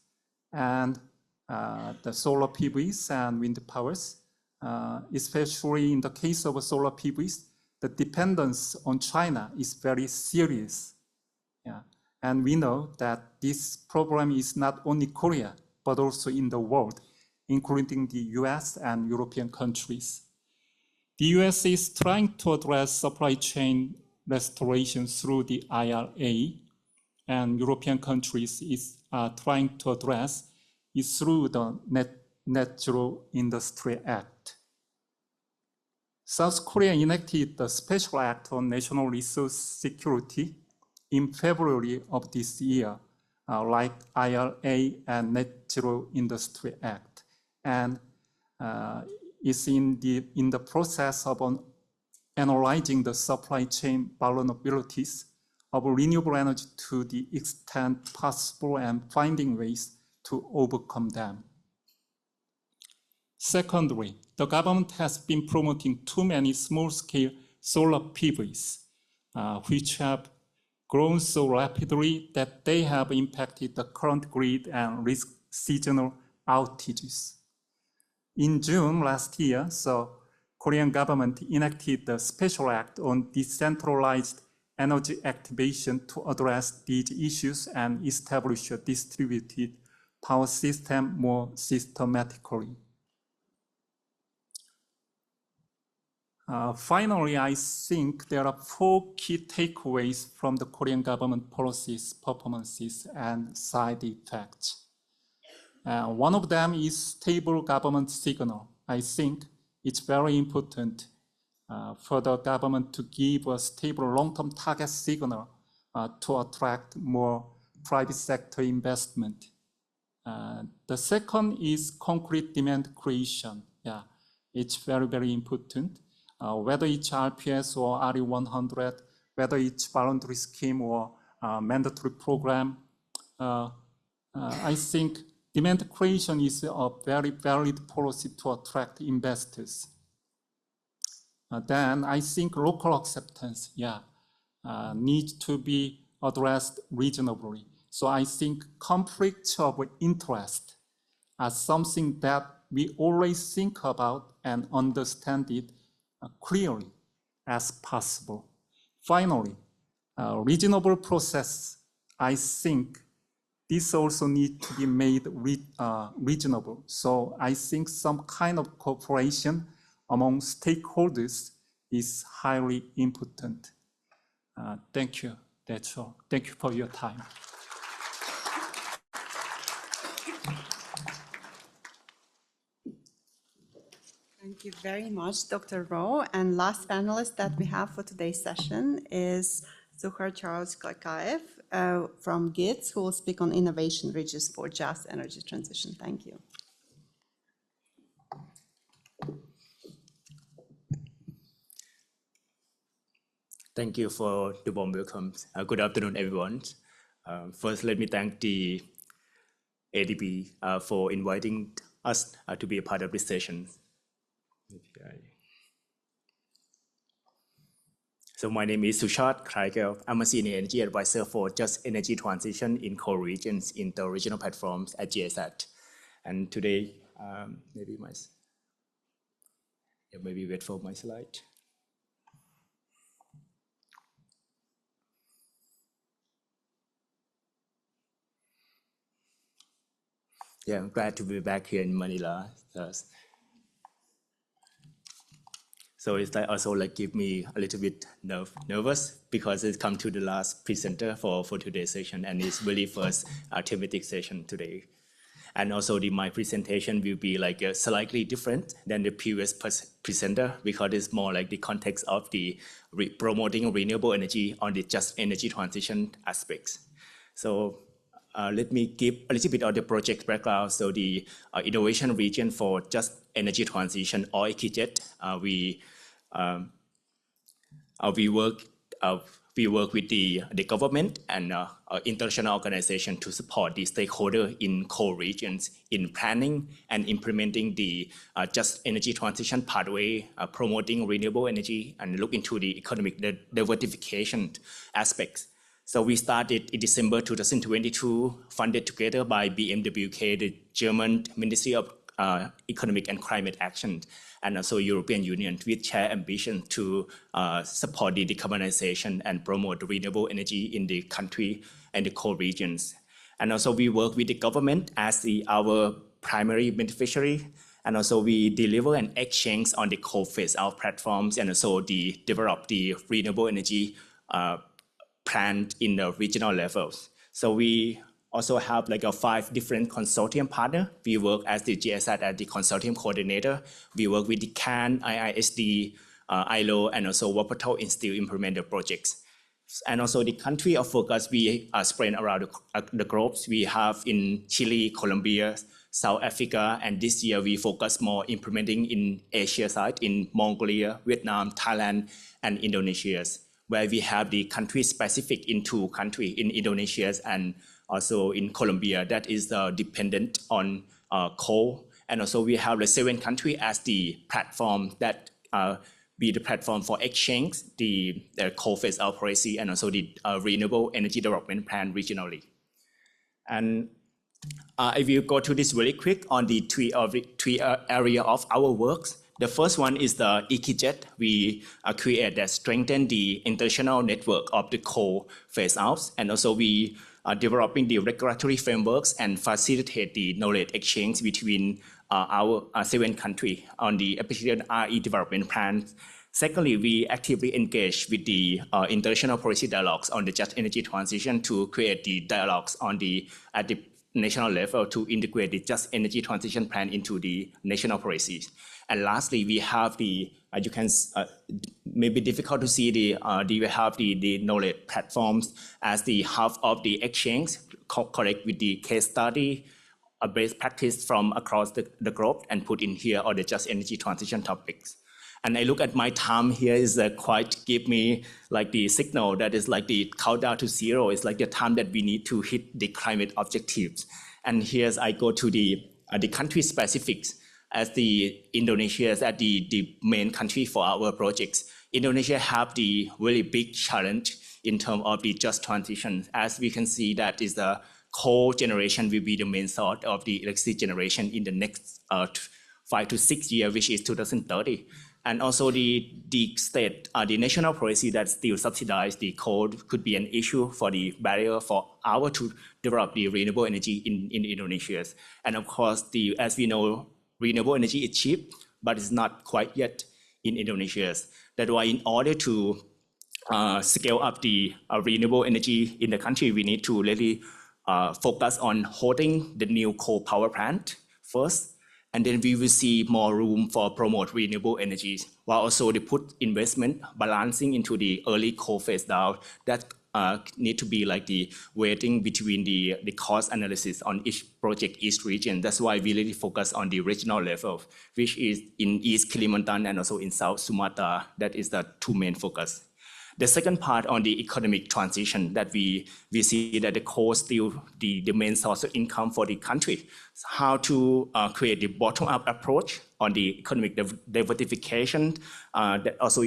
and the solar PVs and wind powers, especially in the case of solar PVs, the dependence on China is very serious. And we know that this problem is not only Korea, but also in the world, including the US and European countries. The US is trying to address supply chain restoration through the IRA, and European countries are trying to address it through the Net Zero Industry Act. South Korea enacted the Special Act on National Resource Security in February of this year, like IRA and Net Zero Industry Act, and is in the process of analyzing the supply chain vulnerabilities of renewable energy to the extent possible and finding ways to overcome them. Secondly, the government has been promoting too many small-scale solar PVs, which have grown so rapidly that they have impacted the current grid and risk seasonal outages. In June last year, the Korean government enacted the Special Act on Decentralized Energy Activation to address these issues and establish a distributed power system more systematically. Finally, I think there are 4 key takeaways from the Korean government policies, performances, and side effects. One of them is stable government signal. I think it's very important for the government to give a stable long-term target signal to attract more private sector investment. The second is concrete demand creation. Yeah, it's very, very important. Whether it's RPS or RE100, whether it's voluntary scheme or mandatory program, I think demand creation is a very valid policy to attract investors. Then I think local acceptance, needs to be addressed reasonably. So I think conflicts of interest are something that we always think about and understand it clearly as possible. Finally, reasonable process, I think this also needs to be made reasonable. So I think some kind of cooperation among stakeholders is highly important. Thank you. That's all. Thank you for your time. Thank you very much, Dr. Rowe. And last panelist that we have for today's session is Zuhar Charles Klakaev from GITS, who will speak on innovation bridges for just energy transition. Thank you. Thank you for the warm welcome. Good afternoon, everyone. First, let me thank the ADB for inviting us to be a part of this session. So my name is Sushant Kraikev. I'm a senior energy advisor for Just Energy Transition in core regions in the regional platforms at GSAT. And today, maybe wait for my slide. Yeah, I'm glad to be back here in Manila. So it's also give me a little bit nervous because it's come to the last presenter for today's session, and it's really first thematic session today. And also my presentation will be slightly different than the previous presenter because it's more like the context of the promoting renewable energy on the just energy transition aspects. So let me give a little bit of the project background. So the innovation region for just energy transition, or IKIJET, we work with the government and international organization to support the stakeholder in core regions in planning and implementing the just energy transition pathway, promoting renewable energy, and look into the economic diversification aspects. So we started in December 2022, funded together by BMWK, the German Ministry of Economic and Climate Action, and also European Union, with shared ambition to support the decarbonization and promote renewable energy in the country and the core regions. And also we work with the government as our primary beneficiary, and also we deliver and exchange on the coal phase-out platforms, and also develop the renewable energy plan in the regional levels. So we also have 5 different consortium partners. We work as the GSAT as the consortium coordinator. We work with the CAN, IISD, ILO, and also Wuppertal Institute implement the projects. And also the country of focus, we are spread around the globe. We have in Chile, Colombia, South Africa, and this year we focus more implementing in Asia side, in Mongolia, Vietnam, Thailand, and Indonesia, where we have the country specific in 2 countries, in Indonesia and also in Colombia, that is dependent on coal. And also we have the 7 countries as the platform that be the platform for exchange, the coal phase-out policy, and also the renewable energy development plan regionally. And I will go to this really quick on the 3 areas of our works. The first one is the IKIJET. We create that strengthen the international network of the coal phase-outs, and also we are developing the regulatory frameworks and facilitate the knowledge exchange between our 7 countries on the application RE development plans. Secondly, we actively engage with the international policy dialogues on the just energy transition to create the dialogues on at the national level to integrate the just energy transition plan into the national policies. And lastly, we have the, you can, maybe difficult to see we have the knowledge platforms as the hub of the exchange, collect with the case study, a best practice from across the globe and put in here all the just energy transition topics. And I look at my time here is quite give me like the signal that is like the countdown to zero. It's like the time that we need to hit the climate objectives. And here's I go to the country specifics as the Indonesia is at the main country for our projects. Indonesia have the really big challenge in terms of the just transition. As we can see that is the coal generation will be the main source of the electricity generation in the next 5 to 6 years, which is 2030. And also the state, the national policy that still subsidize the coal could be an issue for the barrier for our to develop the renewable energy in Indonesia. And of course, as we know, renewable energy is cheap, but it's not quite yet in Indonesia. That's why in order to scale up the renewable energy in the country, we need to really focus on holding the new coal power plant first. And then we will see more room for promote renewable energies, while also they put investment balancing into the early coal phase down that need to be like the weighting between the cost analysis on each project, each region. That's why we really focus on the regional level, which is in East Kalimantan and also in South Sumatra. That is the two main focus. The second part on the economic transition that we see that the coal still the main source of income for the country. So how to create the bottom-up approach on the economic diversification that also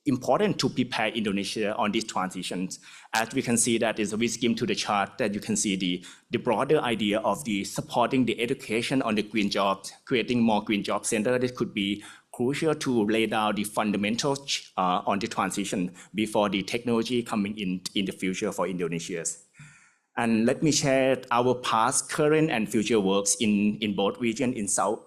important to prepare Indonesia on these transitions. As we can see that is we skim to the chart that you can see the broader idea of the supporting the education on the green jobs, creating more green job center that could be crucial to lay down the fundamentals on the transition before the technology coming in the future for Indonesia. And let me share our past, current, and future works in both regions in South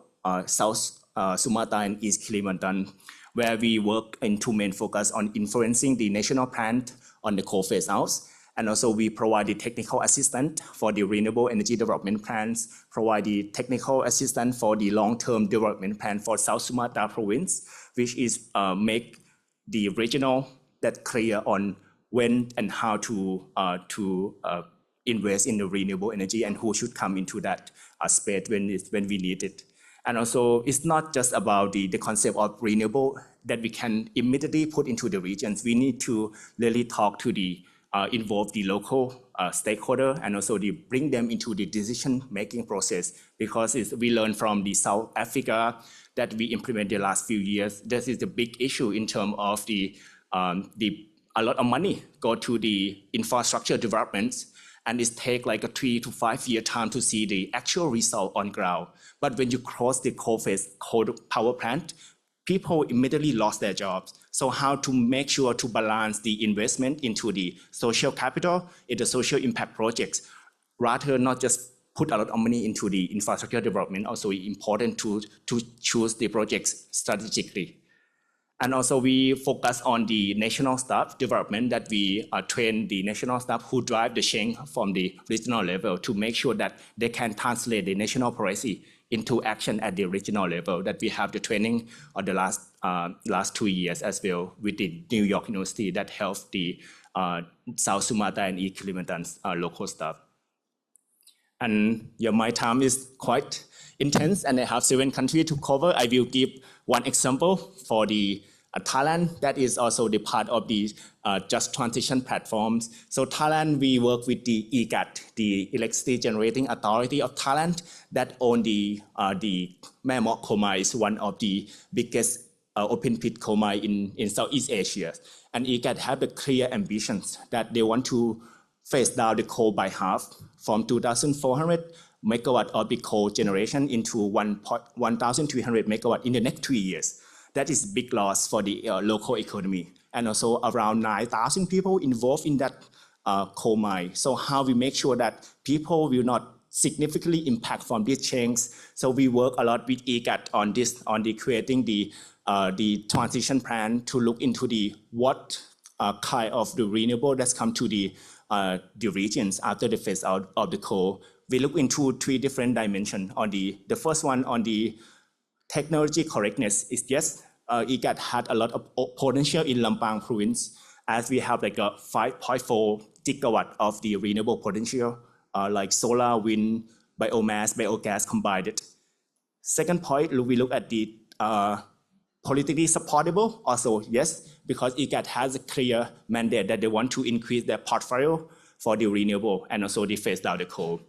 Sumatra and East Kalimantan, where we work in two main focus on influencing the national plan on the coal phase out. And also we provide the technical assistance for the renewable energy development plans, provide the technical assistance for the long-term development plan for South Sumatra province, which is make the regional that clear on when and how to invest in the renewable energy and who should come into that space when we need it. And also it's not just about the concept of renewable that we can immediately put into the regions. We need to really talk to involve the local stakeholder and also bring them into the decision-making process, because we learned from the South Africa that we implemented the last few years. This is the big issue in terms of a lot of money go to the infrastructure developments, and it takes like a 3 to 5 year time to see the actual result on ground. But when you cross the coal power plant, people immediately lost their jobs. So how to make sure to balance the investment into the social capital, in the social impact projects, rather not just put a lot of money into the infrastructure development. Also important to choose the projects strategically. And also we focus on the national staff development, that we train the national staff who drive the change from the regional level to make sure that they can translate the national policy into action at the regional level, that we have the training of the last 2 years as well with the New York University that helps the South Sumatra and East Kalimantan's local staff. And yeah, my time is quite intense and I have 7 countries to cover. I will give one example for the Thailand. That is also the part of the just transition platforms. So Thailand, we work with the EGAT, the Electricity Generating Authority of Thailand, that own the Mae Mok coal mine, is one of the biggest open pit coal mine in Southeast Asia. And EGAT have the clear ambitions that they want to phase down the coal by half from 2,400 megawatt of the coal generation into 1,300 megawatt in the next 3 years. That is big loss for the local economy. And also around 9,000 people involved in that coal mine. So how we make sure that people will not significantly impact from this change. So we work a lot with EGAT on this, on creating the transition plan to look into what kind of the renewable that's come to the the regions after the phase out of the coal, we look into 3 different dimensions. On the first one, on the technology correctness, is yes, EGAT had a lot of potential in Lampang province, as we have like a 5.4 gigawatt of the renewable potential, like solar, wind, biomass, biogas combined. Second point, we look at the politically supportable. Also, yes, because EGAT has a clear mandate that they want to increase their portfolio for the renewable and also the phase down the coal.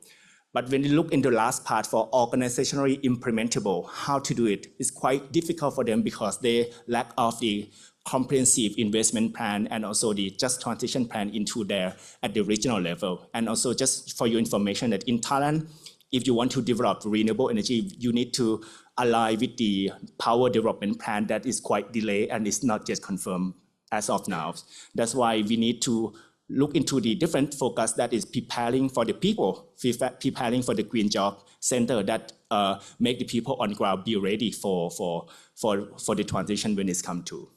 But when you look into the last part for organizationally implementable, how to do it is quite difficult for them because they lack of the comprehensive investment plan and also the just transition plan into there at the regional level. And also just for your information that in Thailand, if you want to develop renewable energy, you need to align with the power development plan that is quite delayed and is not yet confirmed as of now. That's why we need to look into the different focus that is preparing for the people, preparing for the green job center that make the people on ground be ready for the transition when it's come to.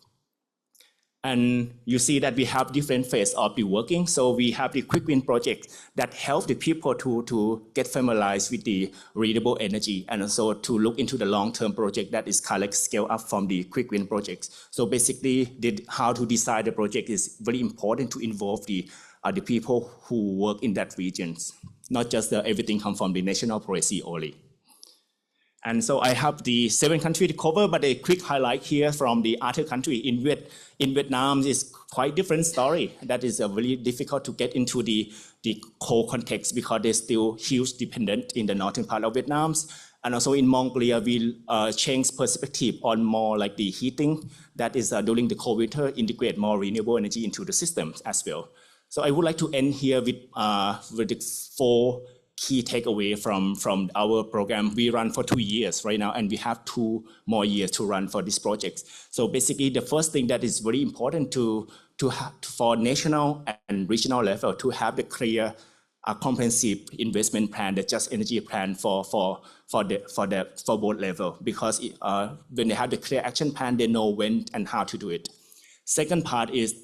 And you see that we have different phases of the working. So we have the quick win project that help the people to get familiarized with the renewable energy and also to look into the long-term project that is collect scale up from the quick win projects. So basically, how to decide the project is very important to involve the people who work in that regions, not just everything come from the national policy only. And so I have the 7 countries to cover, but a quick highlight here from the other country. In Vietnam is quite different story. That is very difficult to get into the coal context because there's still huge dependent in the northern part of Vietnam. And also in Mongolia, we change perspective on more like the heating. That is during the cold winter, integrate more renewable energy into the systems as well. So I would like to end here with the 4 key takeaway from our program. We run for 2 years right now, and we have 2 more years to run for this project. So basically, the first thing that is very important to have for national and regional level to have the clear, comprehensive investment plan, the just energy plan for both level. Because when they have the clear action plan, they know when and how to do it. Second part is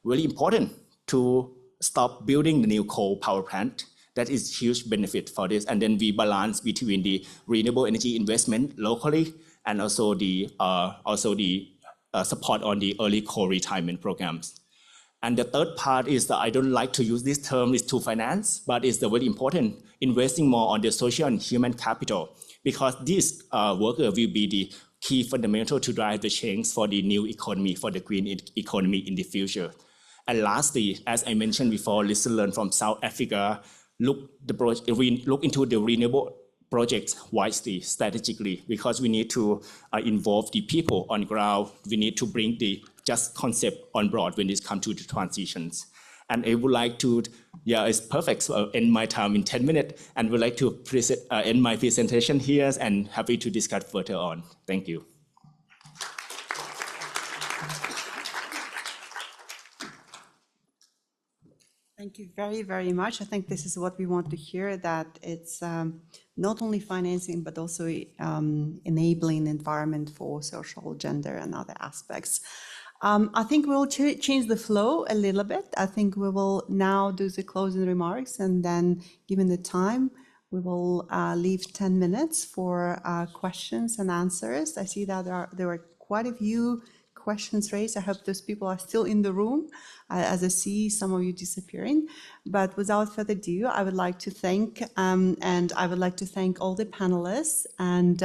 really important to stop building the new coal power plant. That is huge benefit for this. And then we balance between the renewable energy investment locally and also the support on the early coal retirement programs. And the third part is that I don't like to use this term is to finance, but it's very important, investing more on the social and human capital, because this worker will be the key fundamental to drive the change for the new economy, for the green economy in the future. And lastly, as I mentioned before, lessons learned from South Africa, look into the renewable projects wisely, strategically, because we need to involve the people on ground. We need to bring the just concept on board when it comes to the transitions. And I would like to, it's perfect, so end my time in 10 minutes, and would like to end my presentation here and happy to discuss further on. Thank you. Thank you very, very much. I think this is what we want to hear, that it's not only financing, but also enabling environment for social, gender, and other aspects. I think we'll change the flow a little bit. I think we will now do the closing remarks, and then given the time, we will leave 10 minutes for questions and answers. I see that there were quite a few questions raised. I hope those people are still in the room as I see some of you disappearing. But without further ado, I would like to thank all the panelists and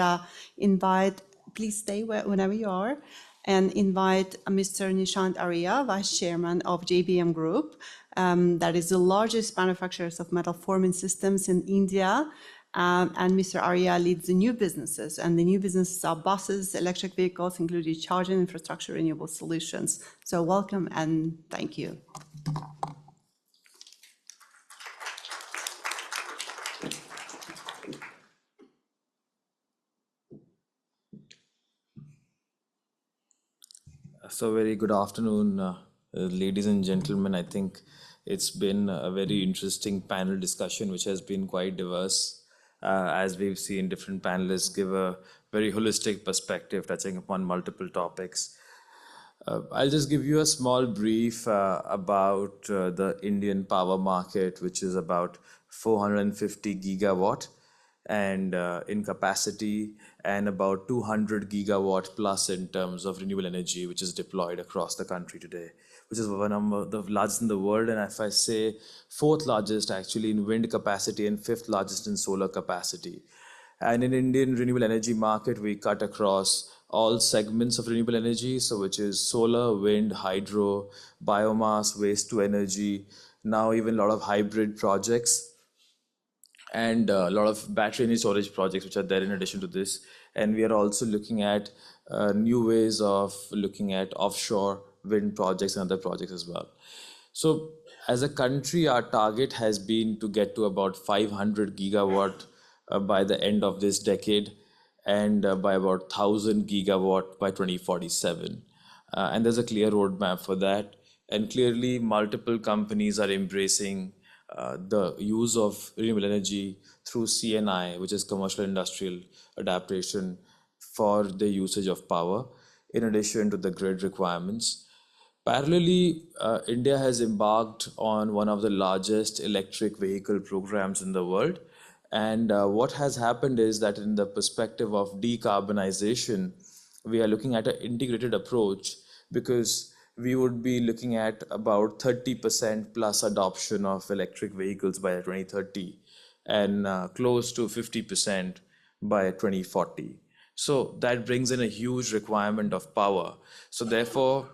invite, please stay whenever you are, and invite Mr. Nishant Arya, Vice Chairman of JBM Group, that is the largest manufacturers of metal forming systems in India. And Mr. Arya leads the new businesses, and the new businesses are buses, electric vehicles, including charging infrastructure, renewable solutions. So welcome and thank you. So very good afternoon, ladies and gentlemen. I think it's been a very interesting panel discussion, which has been quite diverse. As we've seen, different panelists give a very holistic perspective, touching upon multiple topics. I'll just give you a small brief about the Indian power market, which is about 450 gigawatt and in capacity, and about 200 gigawatt plus in terms of renewable energy, which is deployed across the country today, which is one of the largest in the world. And if I say fourth largest actually in wind capacity and fifth largest in solar capacity. And in Indian renewable energy market, we cut across all segments of renewable energy, so which is solar, wind, hydro, biomass, waste to energy, now even a lot of hybrid projects and a lot of battery energy storage projects which are there in addition to this. And we are also looking at new ways of looking at offshore wind projects and other projects as well. So as a country, our target has been to get to about 500 gigawatt by the end of this decade and by about 1000 gigawatt by 2047. And there's a clear roadmap for that. And clearly, multiple companies are embracing the use of renewable energy through CNI, which is commercial industrial adaptation for the usage of power, in addition to the grid requirements. Parallelly, India has embarked on one of the largest electric vehicle programs in the world. And what has happened is that in the perspective of decarbonization, we are looking at an integrated approach because we would be looking at about 30% plus adoption of electric vehicles by 2030 and close to 50% by 2040. So that brings in a huge requirement of power. So therefore,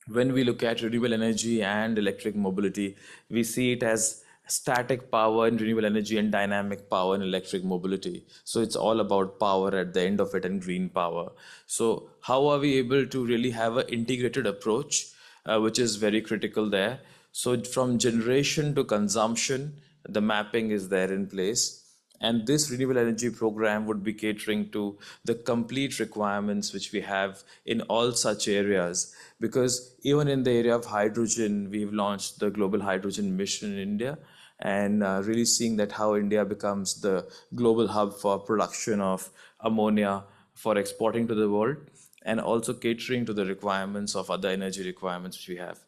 when we look at renewable energy and electric mobility, we see it as static power in renewable energy and dynamic power in electric mobility. So it's all about power at the end of it and green power. So how are we able to really have an integrated approach, which is very critical there? So from generation to consumption, the mapping is there in place. And this renewable energy program would be catering to the complete requirements which we have in all such areas. Because even in the area of hydrogen, we've launched the Global Hydrogen Mission in India, and really seeing that how India becomes the global hub for production of ammonia for exporting to the world, and also catering to the requirements of other energy requirements which we have.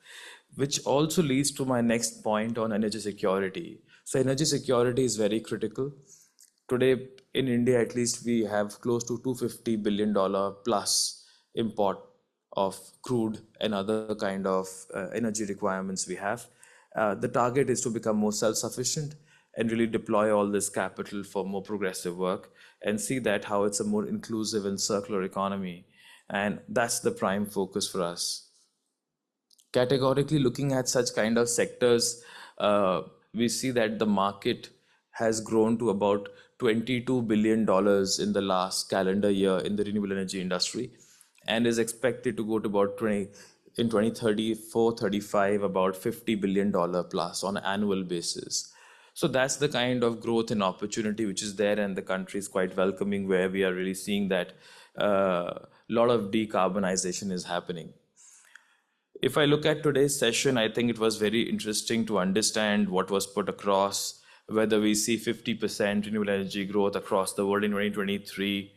Which also leads to my next point on energy security. So energy security is very critical. Today in India, at least, we have close to $250 billion plus import of crude and other kind of energy requirements we have. The target is to become more self-sufficient and really deploy all this capital for more progressive work and see that how it's a more inclusive and circular economy. And that's the prime focus for us. Categorically looking at such kind of sectors, we see that the market has grown to about $22 billion in the last calendar year in the renewable energy industry, and is expected to go to about 2034-35 about $50 billion plus on an annual basis. So that's the kind of growth and opportunity which is there, and the country is quite welcoming, where we are really seeing that a lot of decarbonization is happening. If I look at today's session, I think it was very interesting to understand what was put across, whether we see 50% renewable energy growth across the world in 2023,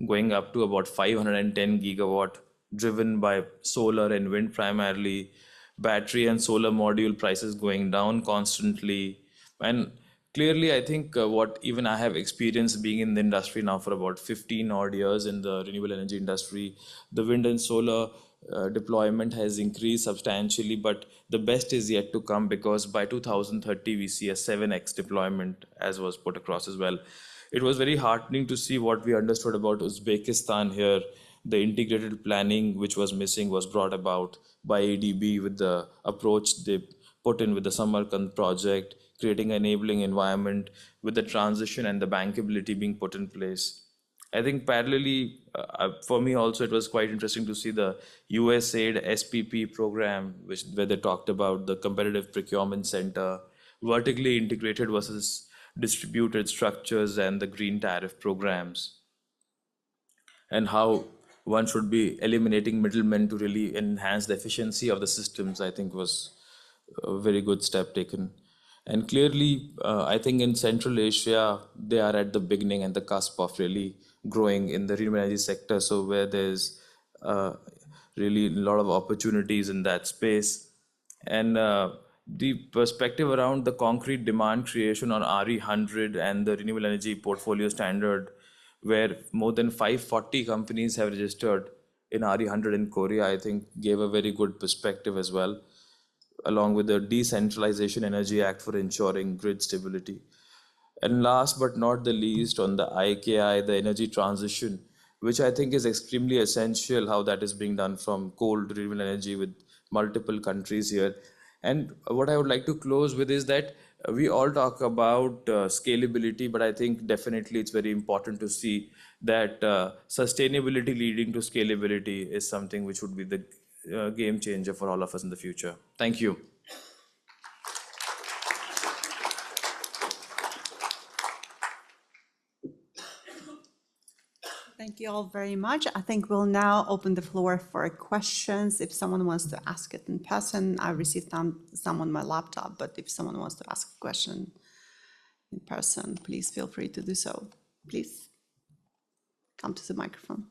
going up to about 510 gigawatt, driven by solar and wind primarily, battery and solar module prices going down constantly. And clearly, I think what even I have experienced being in the industry now for about 15 odd years in the renewable energy industry, the wind and solar deployment has increased substantially, but the best is yet to come, because by 2030 we see a 7x deployment, as was put across as well. It was very heartening to see what we understood about Uzbekistan here. The integrated planning which was missing was brought about by ADB with the approach they put in with the Samarkand project, creating an enabling environment with the transition and the bankability being put in place. I think parallelly, for me also, it was quite interesting to see the USAID SPP program, where they talked about the competitive procurement center, vertically integrated versus distributed structures, and the green tariff programs, and how one should be eliminating middlemen to really enhance the efficiency of the systems, I think was a very good step taken. And clearly, I think in Central Asia, they are at the beginning and the cusp of really growing in the renewable energy sector. So where there's really a lot of opportunities in that space. And the perspective around the concrete demand creation on RE100 and the renewable energy portfolio standard, where more than 540 companies have registered in RE100 in Korea, I think gave a very good perspective as well, along with the Decentralization Energy Act for ensuring grid stability. And last but not the least, on the IKI, the energy transition, which I think is extremely essential, how that is being done from coal to renewable energy with multiple countries here. And what I would like to close with is that we all talk about scalability, but I think definitely it's very important to see that sustainability leading to scalability is something which would be the game changer for all of us in the future. Thank you. Thank you all very much. I think we'll now open the floor for questions. If someone wants to ask it in person, I received some on my laptop, but if someone wants to ask a question in person, please feel free to do so. Please come to the microphone.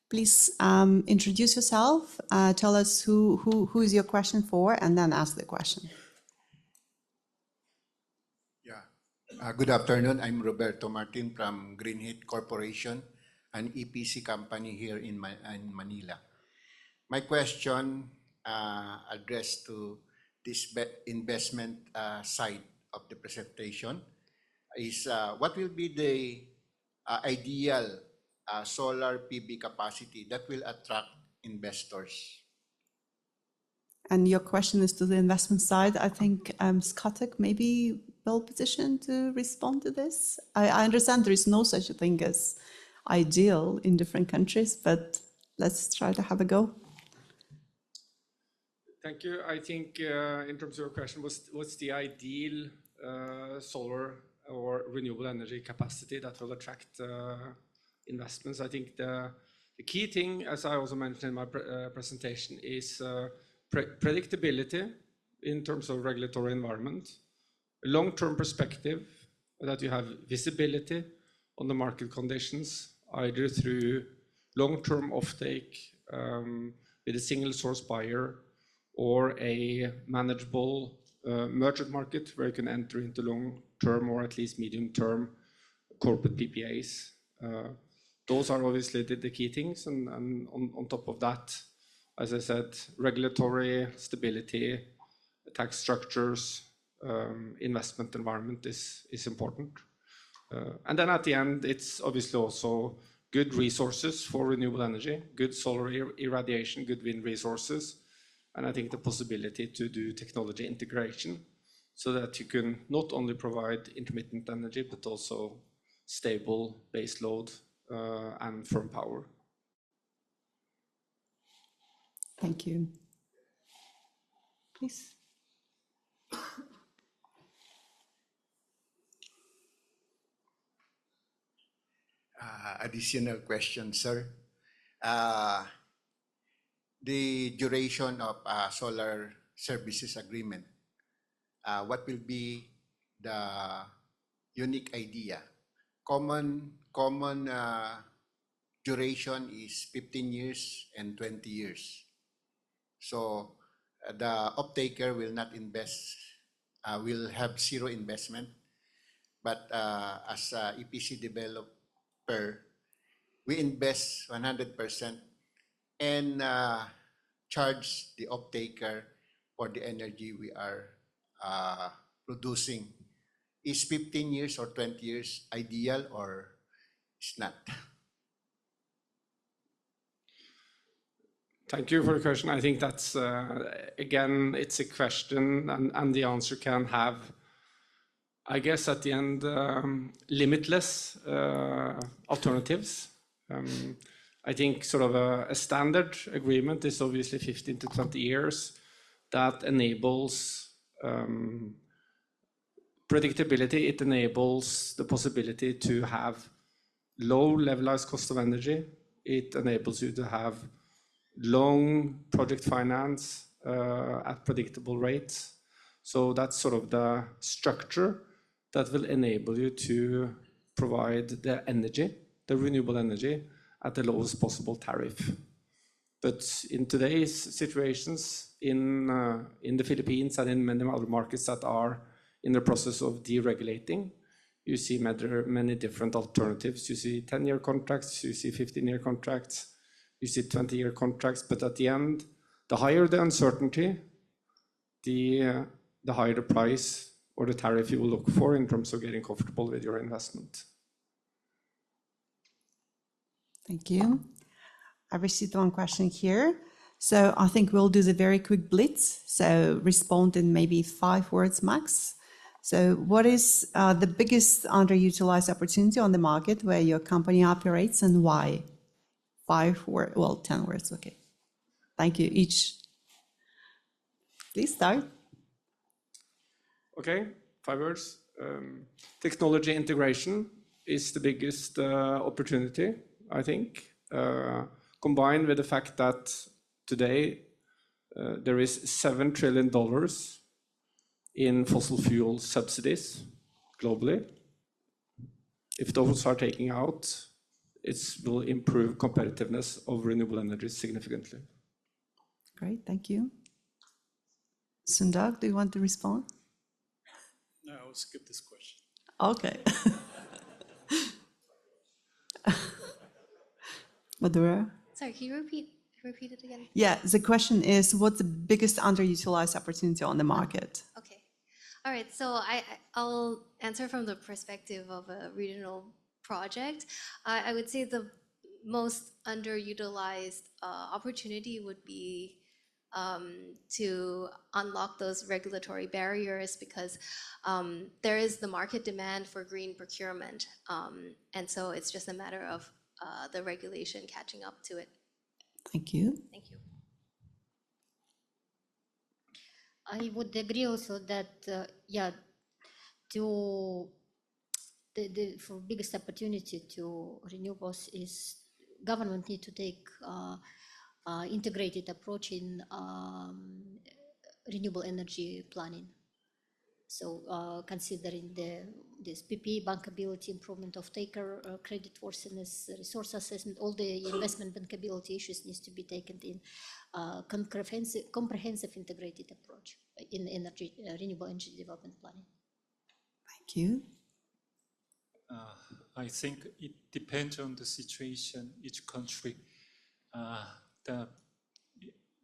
Please introduce yourself, tell us who is your question for, and then ask the question. Good afternoon. I'm Roberto Martin from Greenheat Corporation, an EPC company here in Manila. My question addressed to this investment side of the presentation is what will be the ideal solar PV capacity that will attract investors? And your question is to the investment side. I think Scottick may be well positioned to respond to this. I understand there is no such a thing as ideal in different countries, but let's try to have a go. Thank you. I think in terms of your question, what's the ideal solar or renewable energy capacity that will attract investments? I think the key thing, as I also mentioned in my presentation, is predictability in terms of regulatory environment, a long-term perspective, that you have visibility on the market conditions, either through long-term offtake with a single source buyer or a manageable merchant market where you can enter into long-term or at least medium-term corporate PPAs. Those are obviously the key things, and on top of that, as I said, regulatory stability, tax structures, investment environment is important. And then at the end, it's obviously also good resources for renewable energy, good solar irradiation, good wind resources, and I think the possibility to do technology integration so that you can not only provide intermittent energy, but also stable base load and firm power. Thank you. Please. Additional question, sir. The duration of solar services agreement, what will be the unique idea? Common duration is 15 years and 20 years. So the off-taker will not invest, will have zero investment, but as a EPC developer, we invest 100% and charge the off-taker for the energy we are producing. Is 15 years or 20 years ideal or it's not? Thank you for the question. I think that's, again, it's a question and the answer can have, I guess at the end, limitless alternatives. I think sort of a standard agreement is obviously 15 to 20 years that enables predictability. It enables the possibility to have low levelized cost of energy. It enables you to have long project finance at predictable rates. So that's sort of the structure that will enable you to provide the energy, the renewable energy, at the lowest possible tariff. But in today's situations in the Philippines and in many other markets that are in the process of deregulating, you see many different alternatives. You see 10-year contracts, you see 15-year contracts, you see 20-year contracts, but at the end, the higher the uncertainty, the higher the price or the tariff you will look for in terms of getting comfortable with your investment. Thank you. I received one question here. So I think we'll do the very quick blitz. So respond in maybe 5 words max. So what is the biggest underutilized opportunity on the market where your company operates and why? 5 words, well, 10 words, okay. Thank you each. Please start. Okay, 5 words. Technology integration is the biggest opportunity, I think, combined with the fact that today there is $7 trillion in fossil fuel subsidies globally. If those are taken out, it will improve competitiveness of renewable energy significantly. Great, thank you. Sundar, do you want to respond? No, I'll skip this question. Okay. Madhura? Sorry, can you repeat it again? Yeah, the question is, what's the biggest underutilized opportunity on the market? Okay. All right, so I'll answer from the perspective of a regional project. I would say the most underutilized opportunity would be to unlock those regulatory barriers, because there is the market demand for green procurement. And so it's just a matter of the regulation catching up to it. Thank you. Thank you. I would agree also that, yeah, for biggest opportunity to renewables is government need to take integrated approach in renewable energy planning. So considering this PPA bankability, improvement of taker, creditworthiness, resource assessment, all the investment bankability issues needs to be taken in comprehensive integrated approach in energy renewable energy development planning. Thank you. I think it depends on the situation, each country.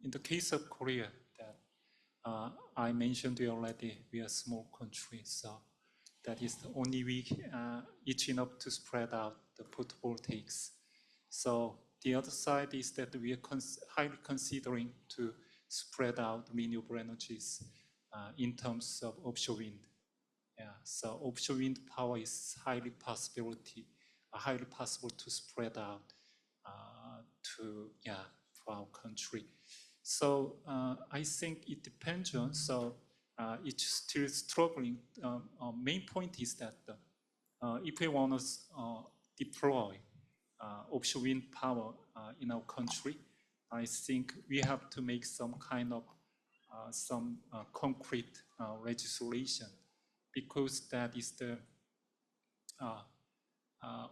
In the case of Korea, that I mentioned already, we are a small country, so that is the only way each enough to spread out the photovoltaics. So the other side is that we are highly considering to spread out renewable energies in terms of offshore wind. Yeah, so offshore wind power is highly possible to spread out for our country. So I think it depends on. So it's still struggling. Main point is that if we want to deploy offshore wind power in our country, I think we have to make some kind of concrete legislation, because that is the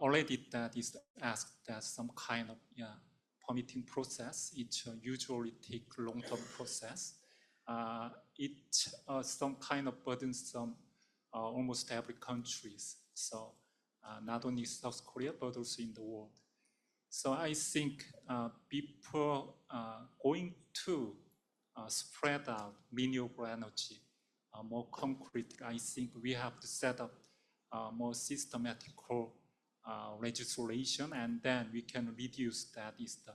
already that is asked as some kind of permitting process. It usually take long-term process. It's some kind of burdensome almost every countries. So not only South Korea but also in the world. So I think before going to spread out renewable energy more concretely, I think we have to set up more systematical legislation, and then we can reduce that is the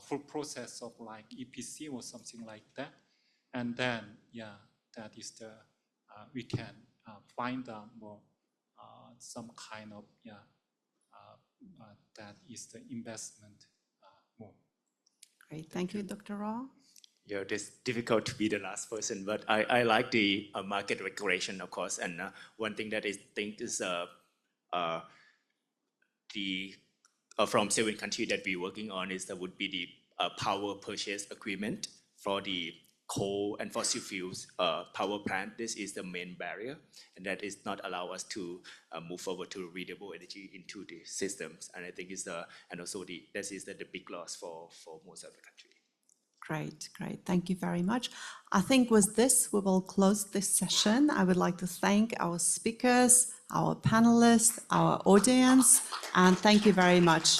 full process of like EPC or something like that, and then that is the we can find out more some kind of that is the investment more. Great, thank you, Dr. Rao. Yeah, it's difficult to be the last person, but I like the market regulation, of course. And one thing that I think is from 7 countries that we're working on is that would be the power purchase agreement for the coal and fossil fuels power plant. This is the main barrier, and that is not allow us to move forward to renewable energy into the systems. And I think it's and also this is the big loss for most of the country. Great, great. Thank you very much. I think with this, we will close this session. I would like to thank our speakers, our panelists, our audience, and thank you very much.